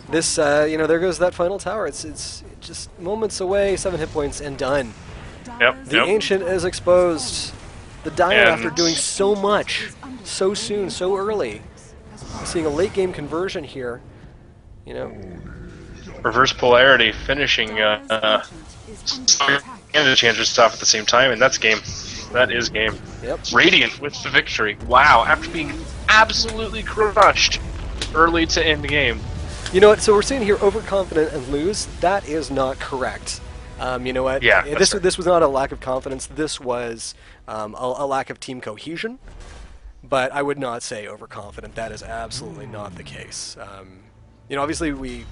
This, there goes that final tower. It's just moments away, 7 hit points, and done. Yep. The Ancient is exposed. The Dire, after doing so much, so soon, so early, seeing a late game conversion here, you know. Reverse polarity, finishing and the Enchantress stuff at the same time, and that's game. That is game. Yep. Radiant with the victory. Wow, after being absolutely crushed early to end the game. You know what? So we're seeing here overconfident and lose. That is not correct. You know what? Yeah, this was not a lack of confidence. This was a lack of team cohesion. But I would not say overconfident. That is absolutely not the case. Obviously we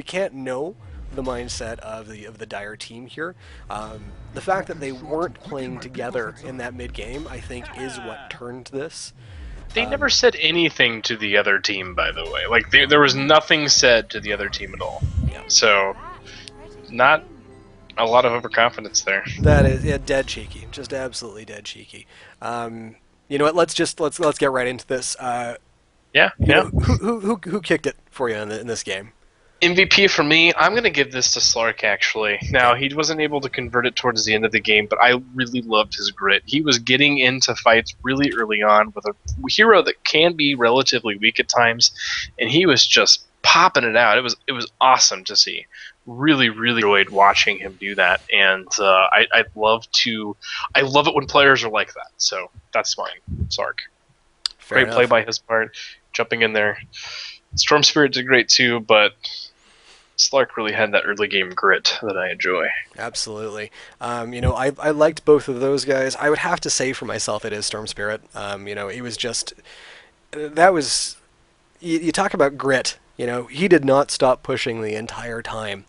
can't know the mindset of the Dire team here. The fact that they weren't playing together in that mid game, I think, is what turned this. They never said anything to the other team, by the way. Like there was nothing said to the other team at all. Yeah. So not a lot of overconfidence there. That is, yeah, dead cheeky, just absolutely dead cheeky. You know what? Let's get right into this. Yeah, You yeah. know who kicked it for you in this game? MVP for me, I'm going to give this to Slark, actually. Okay. Now, he wasn't able to convert it towards the end of the game, but I really loved his grit. He was getting into fights really early on with a hero that can be relatively weak at times, and he was just popping it out. It was awesome to see. Really, really enjoyed watching him do that, and I love it when players are like that. So that's mine, Sark. Fair Great play enough. by his part, jumping in there. Storm Spirit did great too, but Slark really had that early game grit that I enjoy. Absolutely. You know, I liked both of those guys. I would have to say for myself, it is Storm Spirit. You know, he was just that was you talk about grit. You know, he did not stop pushing the entire time.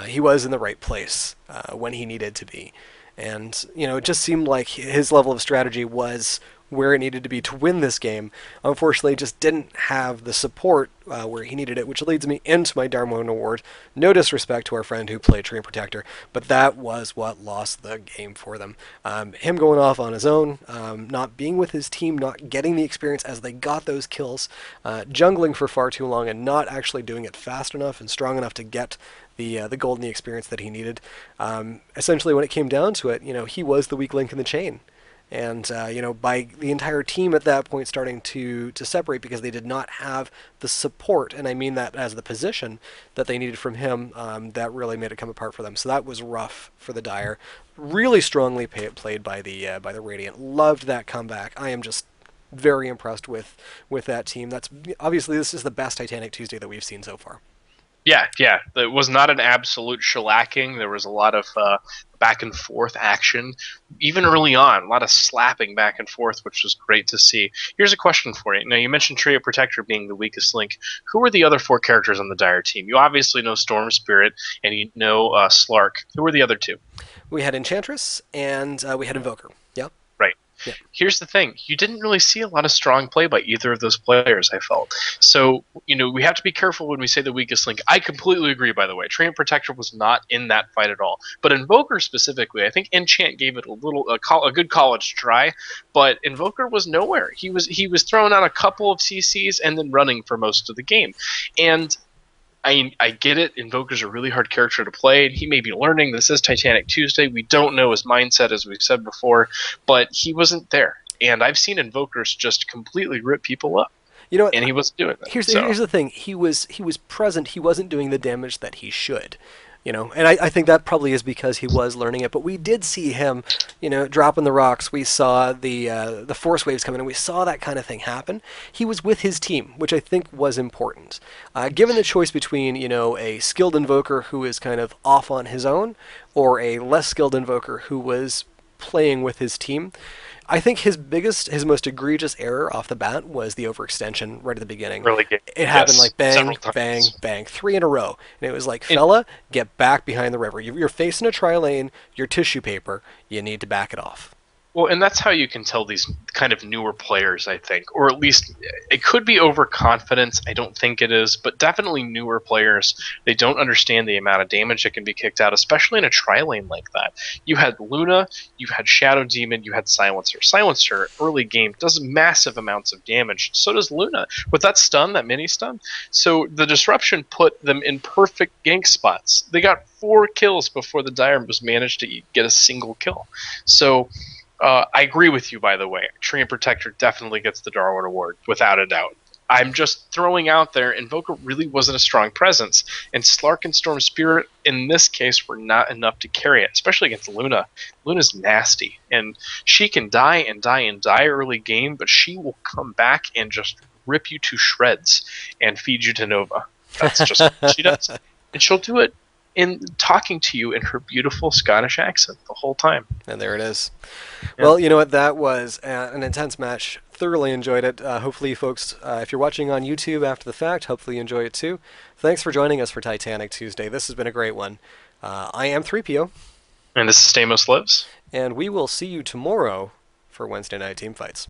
He was in the right place when he needed to be. And, you know, it just seemed like his level of strategy was where it needed to be to win this game. Unfortunately, just didn't have the support where he needed it, which leads me into my Darwin Award. No disrespect to our friend who played Tree and Protector, but that was what lost the game for them. Him going off on his own, not being with his team, not getting the experience as they got those kills, jungling for far too long and not actually doing it fast enough and strong enough to get the gold and the experience that he needed. Essentially, when it came down to it, you know, he was the weak link in the chain. And you know, by the entire team at that point starting to separate because they did not have the support, and I mean that as the position that they needed from him, that really made it come apart for them. So that was rough for the Dire. Really strongly played by the Radiant. Loved that comeback. I am just very impressed with that team. That's obviously this is the best Titanic Tuesday that we've seen so far. Yeah, yeah. It was not an absolute shellacking. There was a lot of back and forth action, even early on. A lot of slapping back and forth, which was great to see. Here's a question for you. Now, you mentioned Trio Protector being the weakest link. Who were the other four characters on the Dire team? You obviously know Storm Spirit, and you know Slark. Who were the other two? We had Enchantress and we had Invoker. Yeah. Right. Yeah. Here's the thing. You didn't really see a lot of strong play by either of those players, I felt. So, you know, we have to be careful when we say the weakest link. I completely agree, by the way. Treant Protector was not in that fight at all. But Invoker specifically, I think Enchant gave it a good college try, but Invoker was nowhere. He was throwing out a couple of CCs and then running for most of the game. And I get it. Invoker's a really hard character to play. He may be learning. This is Titanic Tuesday. We don't know his mindset, as we've said before, but he wasn't there. And I've seen Invokers just completely rip people up, You know what? and he wasn't doing that. Here's the thing. He was present. He wasn't doing the damage that he should. You know, and I think that probably is because he was learning it. But we did see him, you know, dropping the rocks. We saw the force waves coming, and we saw that kind of thing happen. He was with his team, which I think was important. Given the choice between, you know, a skilled invoker who is kind of off on his own, or a less skilled invoker who was playing with his team, I think his most egregious error off the bat was the overextension right at the beginning. Really good. It happened Yes, like bang, several times. bang, bang, three in a row. And it was like, fella, get back behind the river. You're facing a tri-lane, your tissue paper, you need to back it off. Well, and that's how you can tell these kind of newer players, I think, or at least it could be overconfidence. I don't think it is, but definitely newer players. They don't understand the amount of damage that can be kicked out, especially in a tri-lane like that. You had Luna, you had Shadow Demon, you had Silencer. Silencer, early game, does massive amounts of damage. So does Luna. With that stun, that mini stun. So the disruption put them in perfect gank spots. They got 4 kills before the Dire was managed to get a single kill. So I agree with you, by the way. Tree and Protector definitely gets the Darwin Award, without a doubt. I'm just throwing out there, Invoker really wasn't a strong presence, and Slark and Storm Spirit, in this case, were not enough to carry it, especially against Luna. Luna's nasty, and she can die and die and die early game, but she will come back and just rip you to shreds and feed you to Nova. That's just what she does. And she'll do it in talking to you in her beautiful Scottish accent the whole time. And there it is. Yeah. Well, you know what? That was an intense match. Thoroughly enjoyed it. Hopefully, folks, if you're watching on YouTube after the fact, hopefully you enjoy it too. Thanks for joining us for Titanic Tuesday. This has been a great one. I am 3PO. And this is Stamos Lives. And we will see you tomorrow for Wednesday Night Team Fights.